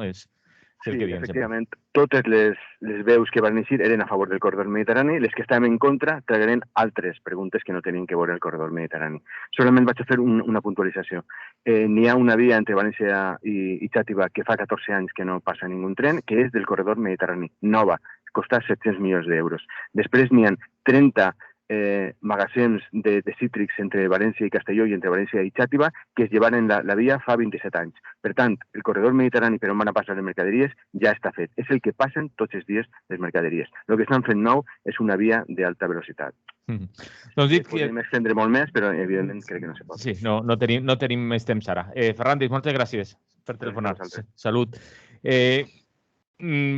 Sí, efectivament. Totes les veus que van eixir eren a favor del corredor mediterrani. Les que estàvem en contra tragueren altres preguntes que no tenien que veure el corredor mediterrani. Solament vaig a fer una puntualització. N'hi ha una via entre València i Xàtiva que fa 14 anys que no passa ningú tren, que és del corredor mediterrani, nova, costa 700 milions d'euros. Després n'hi ha 30 magatzems de cítrics entre València i Castelló i entre València i Xàtiva que es llevaren la via fa 27 anys. Per tant, el corredor mediterrani per on van a passar les mercaderies ja està fet. És el que passen tots els dies les mercaderies. El que estan fent nou és una via d'alta velocitat. Podem extendre molt més, però evidentment crec que no se pot. Sí, no tenim més temps ara. Ferrandis, moltes gràcies per telefonar. Salut.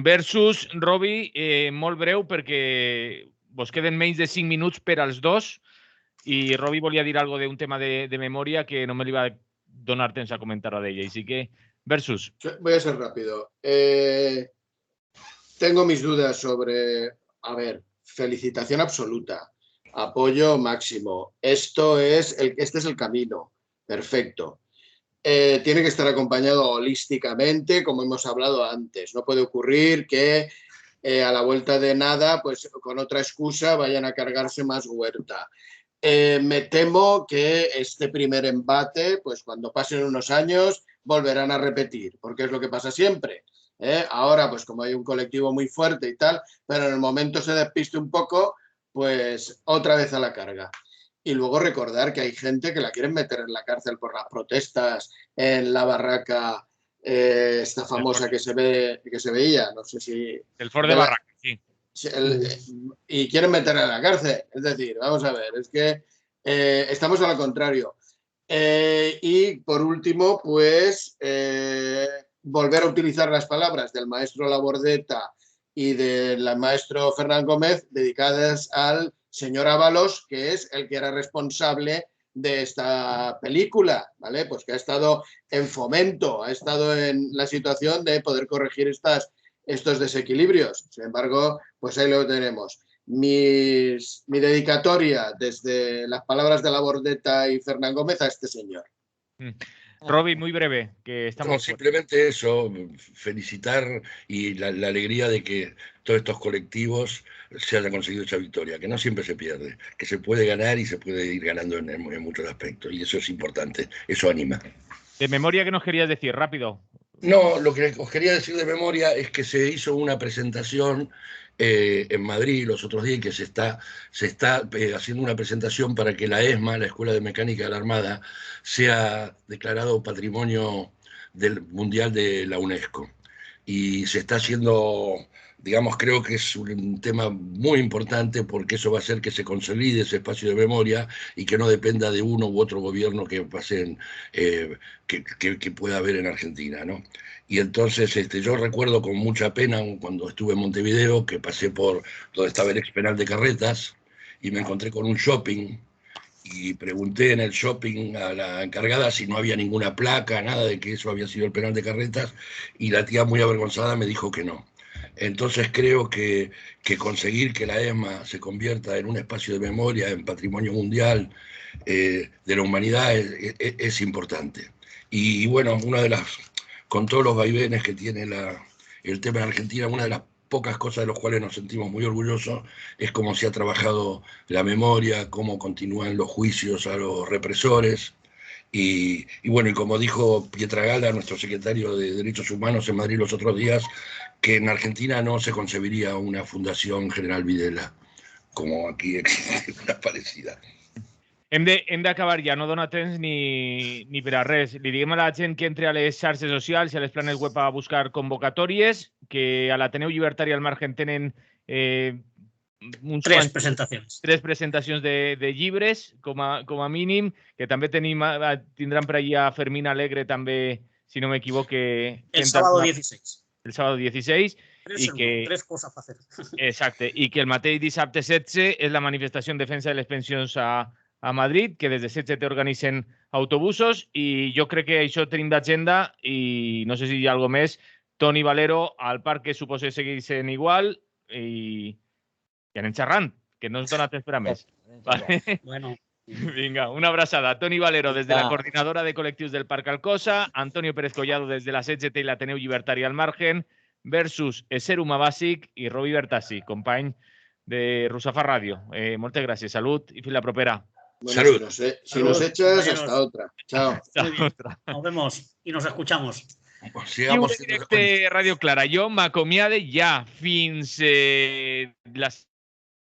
Versus, Robi, molt breu perquè vos queden menys de 5 minuts per als dos i Robi volia dir alguna cosa d'un tema de memòria que no me li va donar temps a comentar d'ella. Així que, Versus. Voy a ser rápido. Tengo mis dudas sobre, felicitación absoluta, apoyo máximo. Este es el camino, perfecto. Tiene que estar acompañado holísticamente, como hemos hablado antes. No puede ocurrir que a la vuelta de nada, pues con otra excusa vayan a cargarse más huerta. Me temo que este primer embate, pues cuando pasen unos años, volverán a repetir, porque es lo que pasa siempre. Ahora, pues como hay un colectivo muy fuerte y tal, pero en el momento se despiste un poco, pues otra vez a la carga. Y luego recordar que hay gente que la quieren meter en la cárcel por las protestas en la barraca esta famosa que se veía, no sé si... El Ford de Barraca, sí. Y quieren meterla en la cárcel. Es decir, vamos a ver, es que estamos a lo contrario. Y por último, pues volver a utilizar las palabras del maestro Labordeta y del maestro Fernán Gómez dedicadas al señor Ábalos, que es el que era responsable de esta película, ¿vale? Pues que ha estado en Fomento, ha estado en la situación de poder corregir estos desequilibrios. Sin embargo, pues ahí lo tenemos. Mi dedicatoria desde las palabras de Labordeta y Fernán Gómez a este señor. Robbie, muy breve, que estamos... No, simplemente eso, felicitar y la alegría de que todos estos colectivos se hayan conseguido esa victoria, que no siempre se pierde, que se puede ganar y se puede ir ganando en muchos aspectos, y eso es importante, eso anima. De memoria, ¿qué nos querías decir? Rápido. No, lo que os quería decir de memoria es que se hizo una presentación en Madrid los otros días, que se está haciendo una presentación para que la ESMA, la Escuela de Mecánica de la Armada, sea declarado Patrimonio Mundial de la UNESCO. Y se está haciendo, digamos, creo que es un tema muy importante, porque eso va a hacer que se consolide ese espacio de memoria y que no dependa de uno u otro gobierno que pasen, que pueda haber en Argentina, ¿no? Y entonces yo recuerdo con mucha pena cuando estuve en Montevideo, que pasé por donde estaba el ex penal de Carretas y me encontré con un shopping y pregunté en el shopping a la encargada si no había ninguna placa, nada de que eso había sido el penal de Carretas, y la tía muy avergonzada me dijo que no. Entonces creo que conseguir que la ESMA se convierta en un espacio de memoria, en patrimonio mundial de la humanidad es importante. Y bueno, con todos los vaivenes que tiene el tema de Argentina, una de las pocas cosas de las cuales nos sentimos muy orgullosos es cómo se ha trabajado la memoria, cómo continúan los juicios a los represores. Y bueno, y como dijo Pietragala, nuestro secretario de Derechos Humanos en Madrid los otros días, que en Argentina no se concebiría una Fundación General Videla, como aquí existe una parecida. Hem d'acabar ja, no dona temps ni per a res. Li diguem a la gent que entre a les xarxes socials i a les planes web a buscar convocatòries, que a l'Ateneu Llibertari al Margen tenen tres presentacions de llibres, com a mínim, que també tindran per allà a Fermín Alegre, també, si no m'equivoque... El sábado 16. El sábado 16. Tres cosas a hacer. Exacte, i que el mateix dissabte 16 és la manifestació en defensa de les pensions a Madrid, que des de 16 organitzen autobusos, i jo crec que això tenim d'agenda, i no sé si hi ha alguna més. Toni Valero al parc, que suposo que segueix sent igual, i anem xerrant, que no ens dona temps per a més. Vale. Bueno. Vinga, una abraçada. Toni Valero des de la coordinadora de col·lectius del Parc Alcosa, Antonio Pérez Collado des de la CGT i l'Ateneu Llibertari al Margen, versus Ser Humà Bàsic, i Robi Bertassi, company de Russafa Ràdio. Moltes gràcies, salut i fins la propera. Bueno, salud. Si nos echas, hasta otra. Chao. Nos vemos y nos escuchamos. Directe Radio Clara. Jo m'acomiade ja fins les